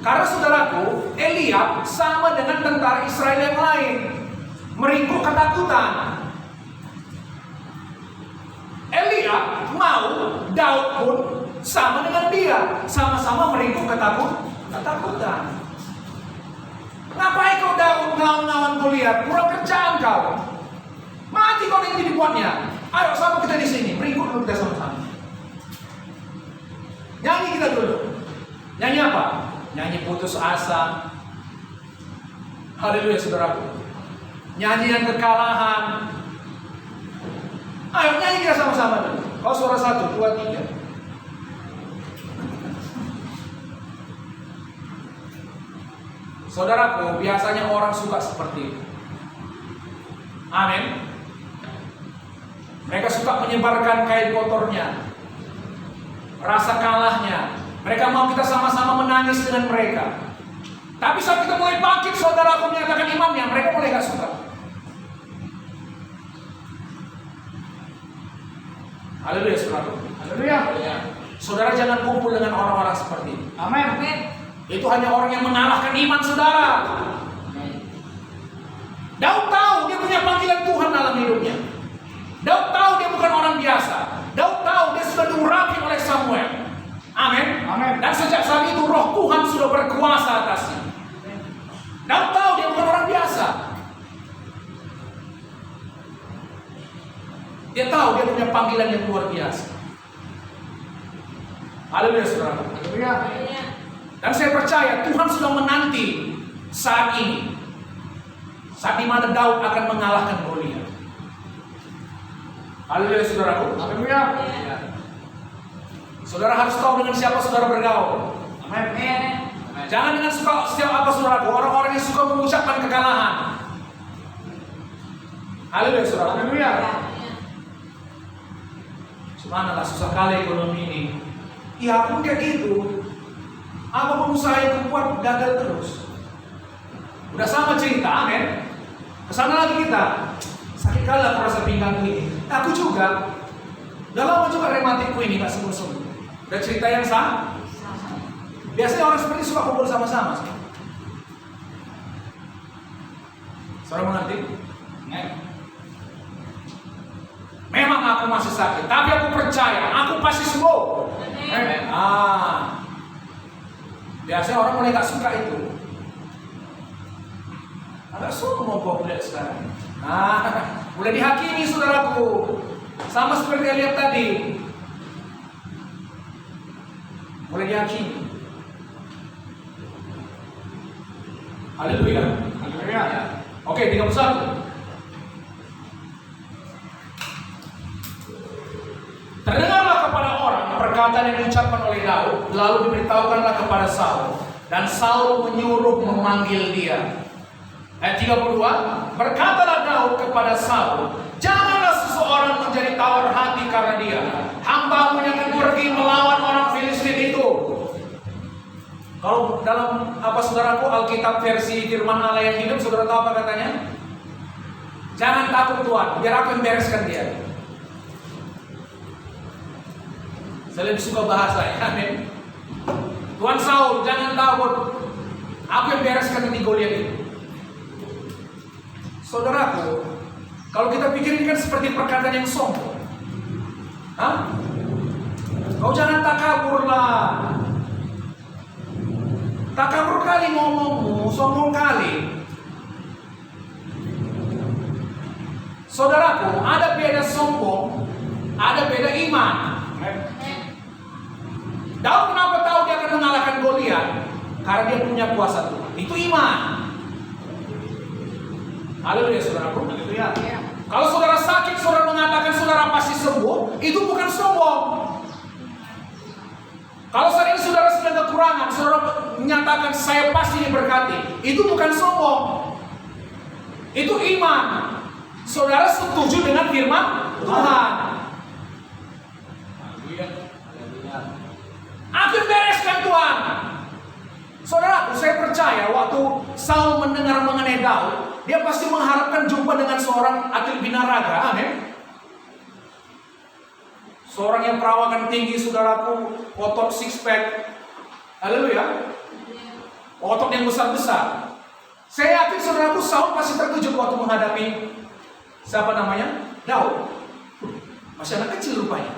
Karena saudaraku, Eliab sama dengan tentara Israel yang lain, meringkuk ketakutan. Eliab mau Daud pun sama dengan dia, sama-sama meringkuk ketakutan. Ngapain kau Daud ngelawan Goliat? Kurang kerjaan kau. Mati kau nanti dibuatnya. Ayo sama kita di sini, meringkuk dulu kita sama-sama. Nyanyi kita dulu. Nyanyi apa? Nyanyi putus asa. Haleluya saudaraku. Nyanyian kekalahan. Ayo nyanyi kita sama-sama dulu. Kau suara 1, 2, 3. Saudaraku, biasanya orang suka seperti itu. Amin. Mereka suka menyebarkan kain kotornya, rasa kalahnya. Mereka mau kita sama-sama menangis dengan mereka. Tapi saat kita mulai bangkit, saudaraku menyatakan imannya, mereka mulai gak suka. Haleluya saudaraku. Haleluya. Saudara jangan kumpul dengan orang-orang seperti itu. Amin. Itu hanya orang yang mengalahkan iman saudara. Daud tahu dia punya panggilan Tuhan dalam hidupnya. Daud tahu dia bukan orang biasa. Daud tahu dia sudah diurapi oleh Samuel. Amin. Amin. Dan sejak saat itu roh Tuhan sudah berkuasa atasnya. Daud tahu dia bukan orang biasa. Dia tahu dia punya panggilan yang luar biasa. Haleluya saudara. Haleluya. Dan saya percaya Tuhan sudah menanti saat ini, saat dimana Daud akan mengalahkan Goliat. Haleluya saudaraku. Haleluya. Saudara harus tahu dengan siapa saudara bergaul. Amin. Jangan dengan setiap apa saudaraku, orang-orang yang suka mengucapkan kekalahan. Haleluya saudara. Haleluya. Subhanallah, susah kali ekonomi ini. Ya aku kayak gitu. Apa pengusaha yang kuat gagal terus. Udah sama cerita, amin. Kesana lagi kita. Sakit kali aku rasa pinggangku ini. Aku juga. Udah lama juga rematikku ini gak sembuh-sembuh. Udah cerita yang sama. Biasanya orang seperti suka kumpul sama-sama. Saudara mengerti? Memang aku masih sakit, tapi aku percaya aku pasti sembuh. Biasanya orang mulai gak suka itu. Agak suka mau lihat sekarang. Mulai dihakimi saudaraku. Sama seperti yang lihat tadi. Boleh diyakini. Haleluya. Haleluya. Oke, 31. Terdengarlah kepada orang perkataan yang diucapkan oleh Daud, lalu diberitahukanlah kepada Saul, dan Saul menyuruh memanggil dia. Ayat 32, berkatalah Daud kepada Saul, janganlah seseorang menjadi tawar hati karena dia. Hambamu yang pergi melawan orang Filistin itu. Kalau dalam saudaraku Alkitab versi Firman Allah yang hidup, saudara tahu apa katanya? Jangan takut Tuhan, biar aku yang bereskan dia. Saya lebih suka bahasa ya, amin. Tuhan Saul, jangan takut, aku yang bereskan nanti Goliat itu. Saudaraku, kalau kita pikir ini kan seperti perkataan yang sombong. Hah? Kau jangan takabur lah. Takabur kali ngomongmu, sombong kali. Saudaraku, ada beda sombong, ada beda iman. Daud kenapa tahu dia akan mengalahkan Goliat? Karena dia punya kuasa Tuhan. Itu iman. Haleluya, saudaraku. Haleluya. Kalau saudara sakit, saudara mengatakan saudara pasti sembuh, itu bukan sombong. Kalau saat ini saudara sedang kekurangan, saudara menyatakan saya pasti diberkati, itu bukan sombong. Itu iman. Saudara setuju dengan firman Tuhan. Aku bereskan Tuhan. Saudaraku, saya percaya waktu Saul mendengar mengenai Daud, dia pasti mengharapkan jumpa dengan seorang atlet binaraga. Amin. Seorang yang perawakan tinggi, saudaraku, otot six pack. Haleluya. Otot yang besar-besar. Saya yakin saudaraku Saul pasti terkejut waktu menghadapi siapa namanya? Daud. Masih anak kecil rupanya.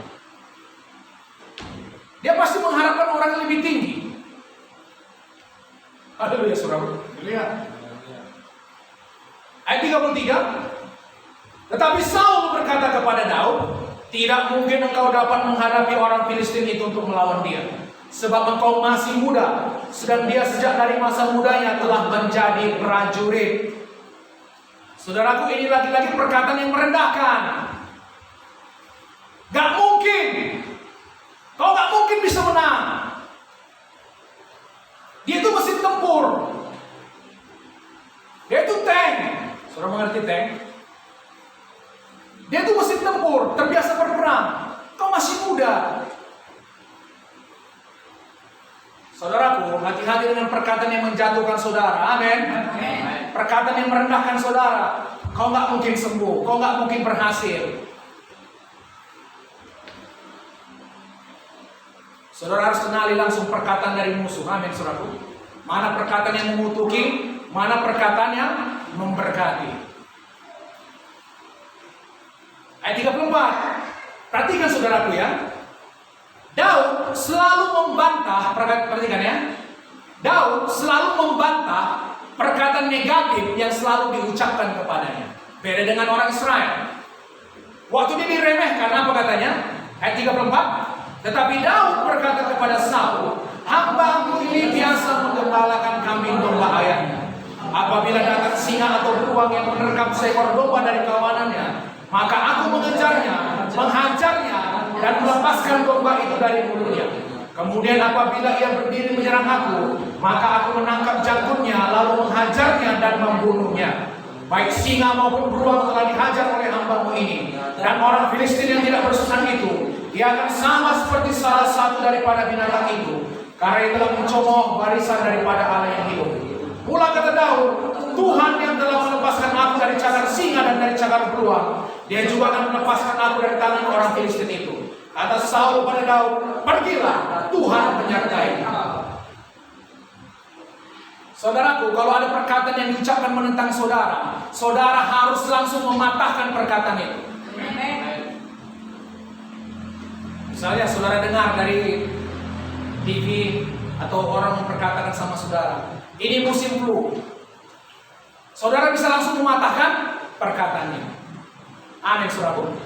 Dia pasti mengharapkan orang yang lebih tinggi. Haleluya, saudaraku. Haleluya. Ayat 33. Tetapi Saul berkata kepada Daud, tidak mungkin engkau dapat menghadapi orang Filistin itu untuk melawan dia, sebab engkau masih muda, sedang dia sejak dari masa mudanya telah menjadi prajurit. Saudaraku, ini lagi-lagi perkataan yang merendahkan. Gak mungkin. Kau gak mungkin bisa menang. Dia itu mesin tempur. Dia itu tank. Saudara mengerti tank? Dia itu mesin tempur, terbiasa berperang. Kau masih muda. Saudaraku, hati-hati dengan perkataan yang menjatuhkan saudara. Amin. Perkataan yang merendahkan saudara. Kau gak mungkin sembuh, kau gak mungkin berhasil. Saudara harus kenali langsung perkataan dari musuh. Amin, saudaraku. Mana perkataan yang mengutuki, mana perkataan yang memberkati. Ayat 34. Perhatikan saudaraku ya. Daud selalu membantah, perhatikan ya. Daud selalu membantah perkataan negatif yang selalu diucapkan kepadanya. Beda dengan orang Israel. Waktu dia diremehkan, apa katanya? Ayat 34. Tetapi Daud berkata kepada Saul, hambamu ini biasa menggembalakan kambing domba ayahnya. Apabila datang singa atau beruang yang menerkam seekor domba dari kawanannya, maka aku mengejarnya, menghajarnya, dan melepaskan domba itu dari mulutnya. Kemudian apabila ia berdiri menyerang aku, maka aku menangkap janggutnya, lalu menghajarnya dan membunuhnya. Baik singa maupun beruang telah dihajar oleh hambamu ini, dan orang Filistin yang tidak bersusan itu, dia akan sama seperti salah satu daripada binatang itu, karena ia telah mencomot barisan daripada Allah yang hidup. Pula kata Daud, Tuhan yang telah melepaskan aku dari cagar singa dan dari cagar beruang, dia juga akan melepaskan aku dari tangan orang Filistin itu. Kata Saul pada Daud, pergilah, Tuhan menyertai. Saudaraku, kalau ada perkataan yang diucapkan menentang saudara, saudara harus langsung mematahkan perkataan itu. Misalnya saudara dengar dari TV atau orang memperkatakan sama saudara, ini musim flu. Saudara bisa langsung mematahkan perkataannya. Amin, saudaraku.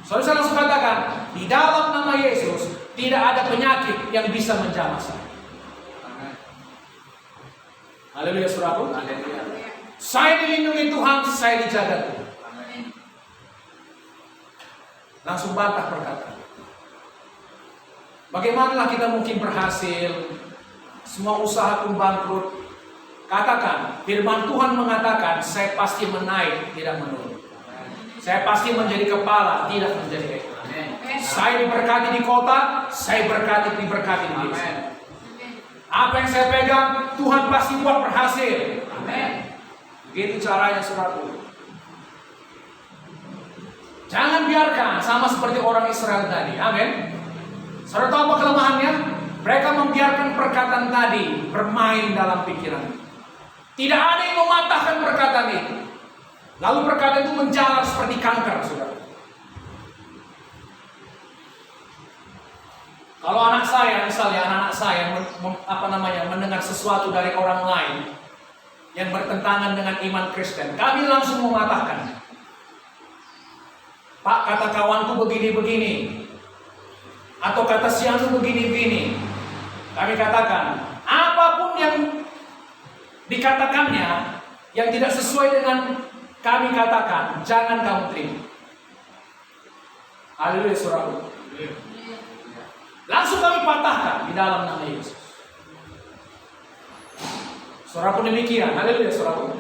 Saudara langsung katakan, di dalam nama Yesus tidak ada penyakit yang bisa menjamah saya. Haleluya saudaraku. Saya dilindungi Tuhan, saya dijaga Tuhan. Langsung bantah perkataan. Bagaimanalah kita mungkin berhasil, semua usaha pun bangkrut. Katakan, firman Tuhan mengatakan, saya pasti menaik, tidak menurun. Saya pasti menjadi kepala, tidak menjadi ekor. Saya diberkati di kota, saya diberkati di desa. Apa yang saya pegang, Tuhan pasti buat berhasil. Begitu caranya saudaraku. Jangan biarkan sama seperti orang Israel tadi. Amin. Saudara tahu apa kelemahannya? Mereka membiarkan perkataan tadi bermain dalam pikiran. Tidak ada yang mematahkan perkataan itu. Lalu perkataan itu menjalar seperti kanker, saudara. Kalau anak saya, misalnya anak-anak saya mendengar sesuatu dari orang lain yang bertentangan dengan iman Kristen, kami langsung mematahkan. Pak, kata kawanku begini-begini, atau kata si anu begini-begini. Kami katakan, apapun yang dikatakannya yang tidak sesuai dengan kami katakan, jangan kamu terima. Haleluya saudaraku. Langsung kami patahkan di dalam nama Yesus. Saudaraku demikian. Haleluya saudaraku.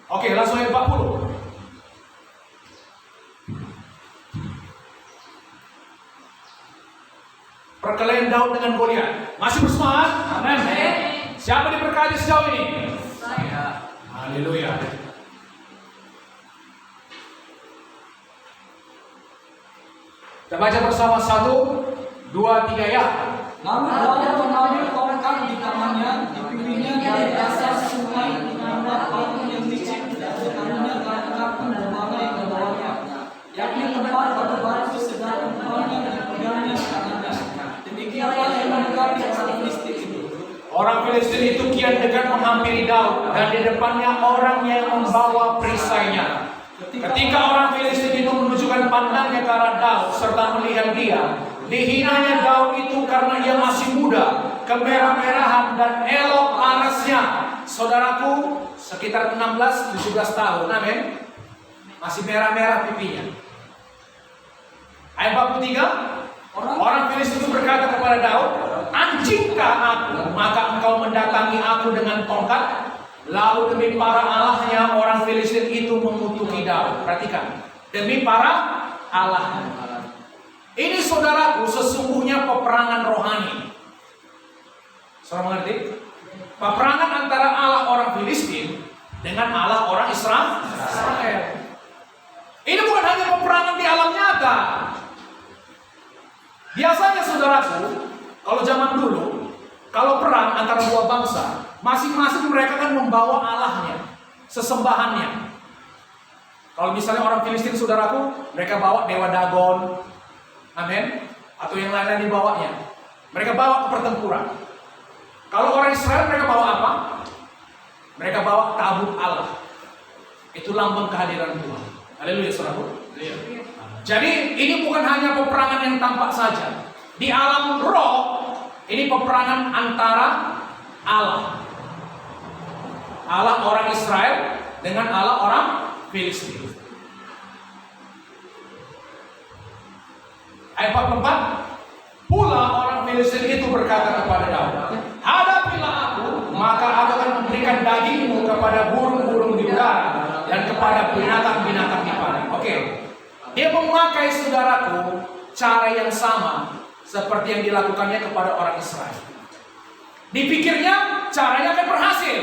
Oke, langsung ayat 40. Perkelahian Daud dengan Goliat. Masih bersemangat? Amin. Siapa diberkati sejauh ini? Saya. Haleluya. Kita baca bersama 1, 2, 3 ya. Lalu Daud mengambil tongkat di tangannya, dipimpinnya dari dasar sungai, membuat batu yang licin, dan tangannya kaku berbagai ke bawahnya, yakni tempat batu-batu segala tempatnya dipegangnya tangannya. Demikianlah yang mendekati orang Filistin itu. Orang Filistin itu kian dekat menghampiri Daud, dan di depannya orang yang membawa perisainya. Ketika orang Filistin itu menunjukkan pandangnya ke arah Daud serta melihat dia, dihinanya Daud itu karena ia masih muda, kemerah-merahan dan elok parasnya. Saudaraku, sekitar 16-17 tahun, amin. Masih merah-merah pipinya. Ayat 43, orang Filistin itu berkata kepada Daud, anjingkah aku, maka engkau mendatangi aku dengan tongkat? Lalu demi para allahnya orang Filistin itu mengutuki Daud. Perhatikan, demi para allahnya. Ini saudaraku sesungguhnya peperangan rohani. Saudara mengerti? Peperangan antara Allah orang Filistin dengan Allah orang Israel. Ini bukan hanya peperangan di alam nyata. Biasanya saudaraku, kalau zaman dulu, kalau perang antara dua bangsa, masing-masing mereka kan membawa allahnya, sesembahannya. Kalau misalnya orang Filistin saudaraku, mereka bawa dewa Dagon, amin, atau yang lain-lain dibawanya. Mereka bawa ke pertempuran. Kalau orang Israel mereka bawa apa? Mereka bawa tabut Allah. Itu lambang kehadiran Tuhan. Haleluya saudaraku. Jadi ini bukan hanya peperangan yang tampak saja. Di alam roh ini peperangan antara Allah orang Israel dengan Allah orang Filistin. Ayat 44, pula orang Filistin itu berkata kepada Daud, hadapilah aku, maka aku akan memberikan dagingmu kepada burung-burung di udara dan kepada binatang-binatang di padang. Oke, dia memakai saudaraku cara yang sama seperti yang dilakukannya kepada orang Israel. Dipikirnya caranya akan berhasil.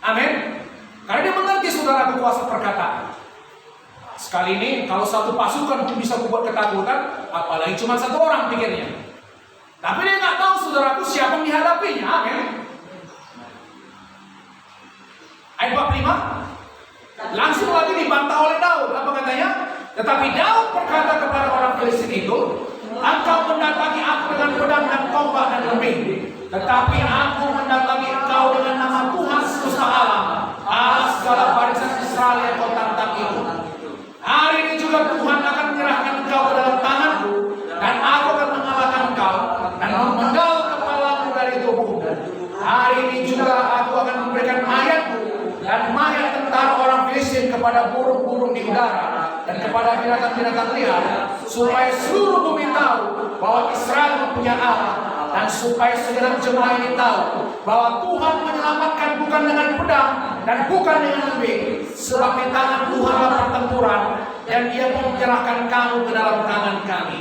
Amin. Karena dia mengerti saudaraku kuasa perkataan. Sekali ini kalau satu pasukan pun bisa membuat ketakutan, apalagi cuma satu orang pikirnya. Tapi dia nggak tahu saudaraku siapa yang dihadapinya. Amin. Ayat 45, langsung lagi dibantah oleh Daud. Apa katanya? Tetapi Daud berkata kepada orang Filistin itu, engkau mendatangi aku dengan pedang dan tombak dan lembing, tetapi aku mendatangi engkau dengan nama Tuhan semesta semesta alam, atas segala barisan Israel yang kau tantang itu. Hari ini juga Tuhan akan menyerahkan engkau ke dalam tanganku, dan aku akan mengalahkan engkau dan memenggal kepalamu dari tubuhmu. Hari ini juga aku akan memberikan mayatmu dan mayat tentara orang Filistin kepada burung-burung di udara dan kepada binatang-binatang liar, supaya seluruh bumi tahu bahwa Israel mempunyai Allah, dan supaya segenap jemaah ini tahu bahwa Tuhan menyelamatkan bukan dengan pedang dan bukan dengan lembing, sebab di tangan Tuhanlah pertempuran, dan Dia mau menyerahkan kamu ke dalam tangan kami.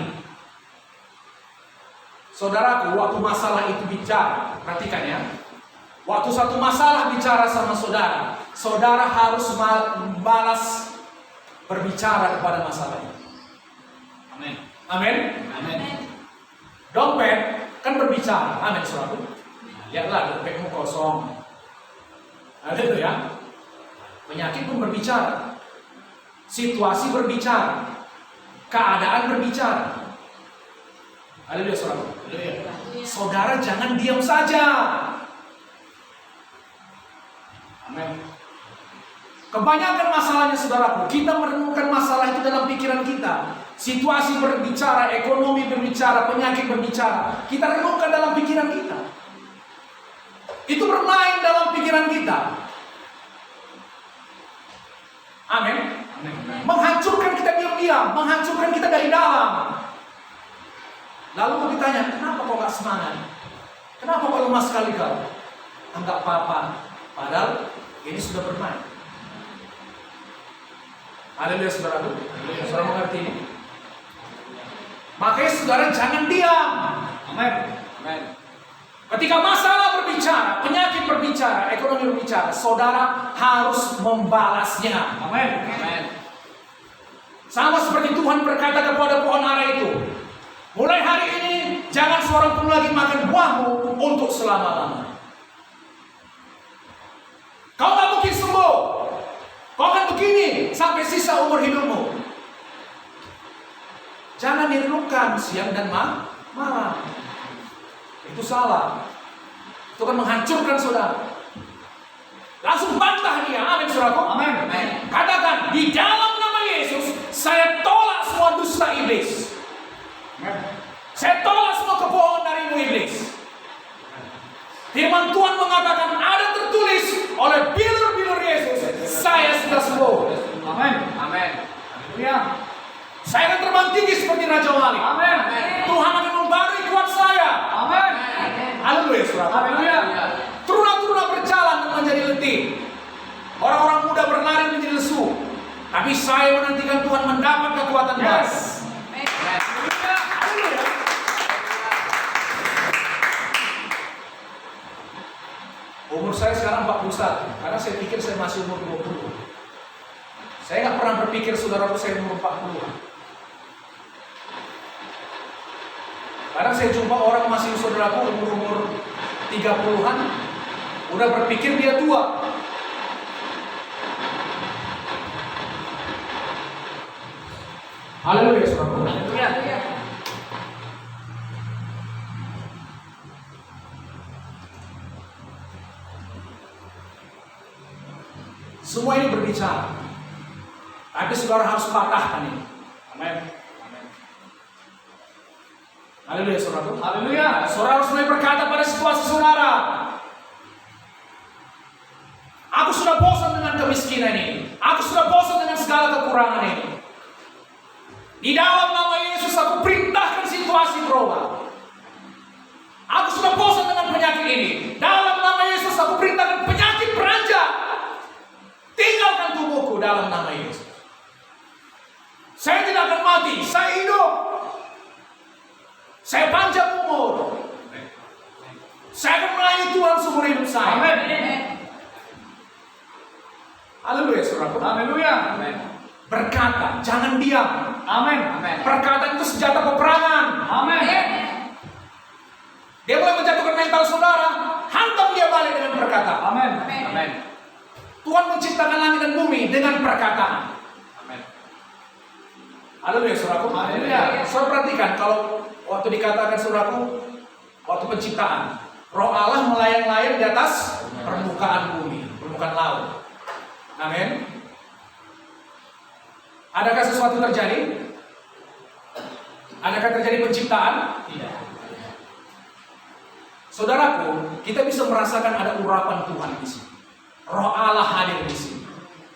Saudaraku, waktu masalah itu bicara, perhatikan ya. Waktu satu masalah bicara sama saudara, saudara harus balas berbicara kepada masalah itu. Amin. Amin. Amin. Dompet kan berbicara. Amin, saudaraku. Lihatlah dompetmu kosong. Ada itu ya. Penyakit pun berbicara. Situasi berbicara. Keadaan berbicara. Haleluya, saudara. Saudara jangan diam saja. Amin. Kebanyakan masalahnya saudaraku, kita merenungkan masalah itu dalam pikiran kita. Situasi berbicara, ekonomi berbicara, penyakit berbicara. Kita renungkan dalam pikiran kita. Itu bermain dalam pikiran kita. Amin. Menghancurkan kita diam-diam, menghancurkan kita dari dalam. Lalu mau ditanya, kenapa kau gak semangat? Kenapa kau lemah sekali kau? Enggak apa-apa. Padahal ini sudah bermain. Haleluya, saudara. Saudara mengerti ini? Makanya saudara jangan diam. Amin. Amin. Ketika masalah berbicara, penyakit berbicara, ekonomi berbicara, saudara harus membalasnya. Amin. Amin. Sama seperti Tuhan berkata kepada pohon ara itu, mulai hari ini jangan seorang pun lagi makan buahmu untuk selama-lamanya. Kau gak mungkin sembuh. Kau akan begini sampai sisa umur hidupmu. Jangan direnungkan siang dan malam. Itu salah. Itu kan menghancurkan saudara. Langsung bantah dia. Amin, saudaraku. Amin. Katakan, di dalam nama Yesus, saya tolak semua dusta iblis. Saya tolak semua kebohongan darimu iblis. Firman Tuhan mengatakan ada tertulis oleh bilur-bilur Yesus, saya sudah sembuh. Amin. Amin. Haleluya. Saya akan terbang tinggi seperti Raja Wali. Amin. Tuhan akan membarui kuat saya. Amin. Haleluya, saudara. Haleluya. Teruna-teruna berjalan dan menjadi letih. Orang-orang muda berlari menjadi lesu. Tapi saya menantikan Tuhan mendapat kekuatan baru. Yes. Haleluya. Umur saya sekarang 41, karena saya pikir saya masih umur 20. Saya nggak pernah berpikir saudaraku saya umur 40. Kadang saya jumpa orang masih saudaraku umur 30-an, udah berpikir dia tua. Haleluya, saudaraku. Haleluya. Semua ini berbicara. Tapi saudara harus patahkan ini. Amin. Haleluya, saudara. Haleluya. Saudara harus mulai berkata pada situasi saudara, aku sudah bosan dengan kemiskinan ini. Aku sudah bosan dengan segala kekurangan ini. Di dalam nama Yesus aku perintahkan situasi berubah. Aku sudah bosan dengan penyakit ini. Dalam nama Yesus aku perintahkan penyakit beranjak. Tinggalkan tubuhku dalam nama Yesus. Saya tidak akan mati, saya hidup. Saya panjang umur. Saya akan melayani Tuhan seumur hidup saya. Amin. Haleluya, saudara. Haleluya. Amin. Berkata, jangan diam. Amin. Perkataan itu senjata peperangan. Amin. Dia boleh menjatuhkan mental saudara, hantam dia balik dengan perkataan. Amin. Amin. Tuhan menciptakan langit dan bumi dengan perkataan. Amin. Haleluya, saudaraku. Haleluya. Saudara perhatikan, kalau waktu dikatakan saudaraku, waktu penciptaan, Roh Allah melayang-layang di atas permukaan bumi. bukan laut. Amin. Adakah sesuatu terjadi? Adakah terjadi penciptaan? Tidak. Saudaraku, kita bisa merasakan ada urapan Tuhan di sini. Roh Allah hadir di sini.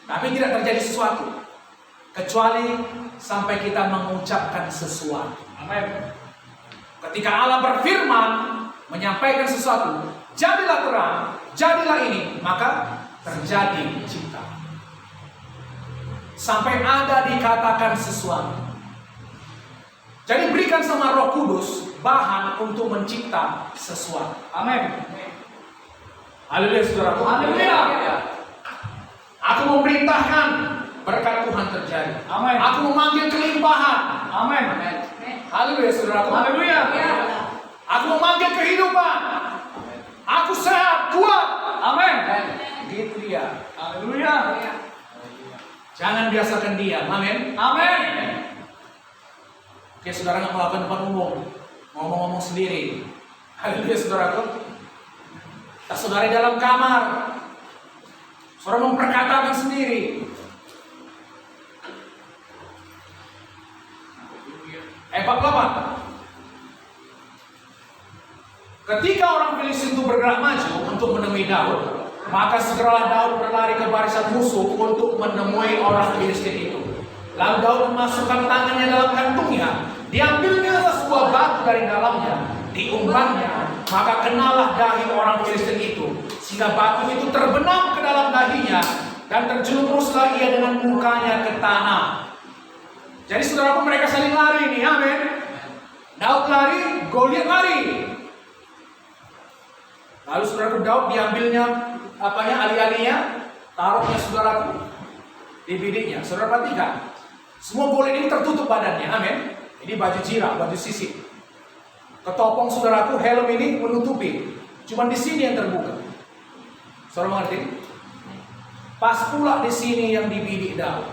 Tapi tidak terjadi sesuatu kecuali sampai kita mengucapkan sesuatu. Amin. Ketika Allah berfirman, menyampaikan sesuatu, jadilah terang, jadilah ini, maka terjadi cipta. Sampai ada dikatakan sesuatu. Jadi berikan sama Roh Kudus bahan untuk mencipta sesuatu. Amin. Haleluya saudaraku. Haleluya. Aku memerintahkan berkat Tuhan terjadi. Amin. Aku memanggil kelimpahan. Amin. Haleluya saudaraku. Haleluya. Aku memanggil kehidupan. Aku sehat, kuat. Amin. Gitu dia. Haleluya. Jangan biasakan diam. Amin. Amin. Oke, saudara nggak melakukan depan umum, ngomong-ngomong sendiri. Haleluya saudaraku. Tak saudara di dalam kamar, saudara memperkatakan sendiri. Ayat 48. Ketika orang Filistin itu bergerak maju untuk menemui Daud, maka segeralah Daud berlari ke barisan musuh untuk menemui orang Filistin itu. Lalu Daud memasukkan tangannya dalam kantungnya, diambilnya sebuah batu dari dalamnya, diumpannya, maka kenalah dahi orang Filistin itu, sehingga batu itu terbenam ke dalam dahinya, dan terjerumuslah ia dengan mukanya ke tanah. Jadi saudaraku, mereka saling lari nih, amin. Daud lari, Goliat lari. Lalu saudaraku, Daud diambilnya ali-alinya, taruhnya saudaraku di bidiknya. Saudara perhatikan, semua Goliat ini tertutup badannya, amin. Ini baju jirah, baju sisik. Ketopong saudaraku, helm ini menutupi. Cuman di sini yang terbuka. Saudara mengerti? Pas pula di sini yang dibidik Daud.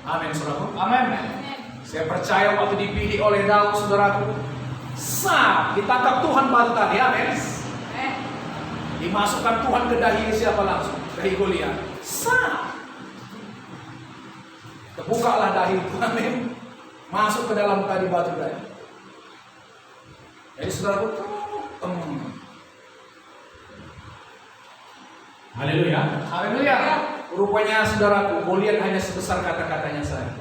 Amin, saudaraku. Amin. Saya percaya waktu dibidik oleh Daud, saudaraku, ditangkap Tuhan batu tadi, amin. Dimasukkan Tuhan ke dahi siapa langsung? Dahi Goliat. Terbukalah dahi itu, amin. Masuk ke dalam tadi batu tadi. Jadi saudaraku, haleluya. Haleluya. Rupanya saudaraku, Goliat hanya sebesar kata-katanya saja.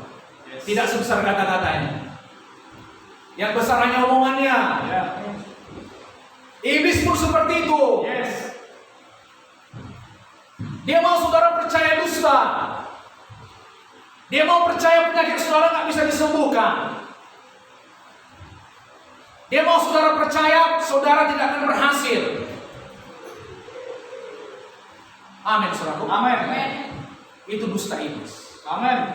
Tidak sebesar kata-katanya. Yang besar hanya omongannya. Iblis pun seperti itu. Dia mau saudara percaya dusta. Dia mau percaya penyakit saudara nggak bisa disembuhkan. Dia mau saudara percaya saudara tidak akan berhasil. Amin, saudaraku. Amin. Itu dusta iblis. Amin.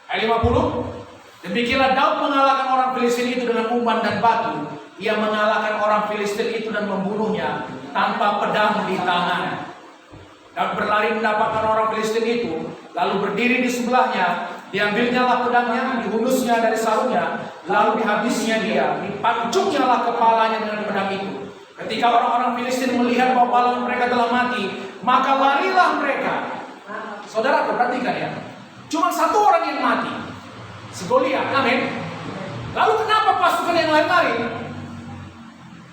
Ayat 50. Demikianlah Daud mengalahkan orang Filistin itu dengan umpan dan batu. Ia mengalahkan orang Filistin itu dan membunuhnya tanpa pedang di tangan. Daud berlari mendapatkan orang Filistin itu, lalu berdiri di sebelahnya. Diambilnyalah pedangnya, dihunusnya dari sarungnya, lalu dihabisnya dia, dipancungnya kepalanya dengan pedang itu. Ketika orang-orang Filistin melihat bahwa pahlawan mereka telah mati, maka larilah mereka. Saudara perhatikan ya, cuma satu orang yang mati, si Goliat, amin. Lalu kenapa pasukan yang lain lari?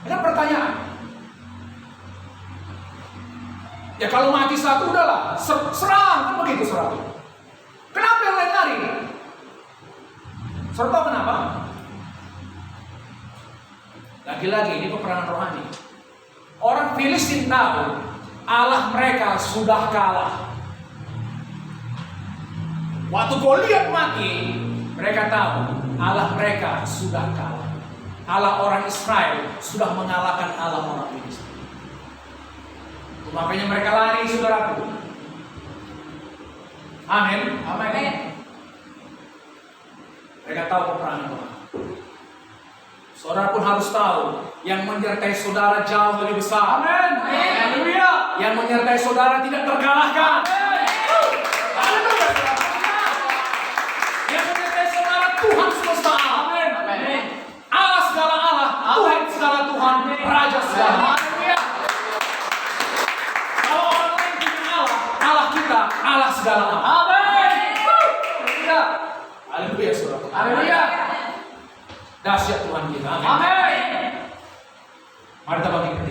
Ada pertanyaan. Ya kalau mati satu udahlah, serang, kan begitu serang. Kenapa yang lain lari? Saudara tahu kenapa? Lagi-lagi ini peperangan rohani. Orang Filistin tahu Allah mereka sudah kalah. Waktu Goliat mati, mereka tahu Allah mereka sudah kalah. Allah orang Israel sudah mengalahkan Allah orang Filistin. Makanya mereka lari, saudaraku. Amin. Amin. Mereka tahu peperangan Tuhan. Saudara pun harus tahu yang menyertai saudara jauh lebih besar. Amin. Haleluya. Yang menyertai saudara tidak terkalahkan. Haleluya. Yang menyertai saudara Tuhan semesta alam. segala Tuhan, Raja segala. Haleluya. Kalau orang lain punya Allah, Allah kita, Allah segala Allah. Amin. Haleluya. Haleluya, saudara. Haleluya. Dahsyat Tuhan kita. Amin. Amin. Mari kita bangkit.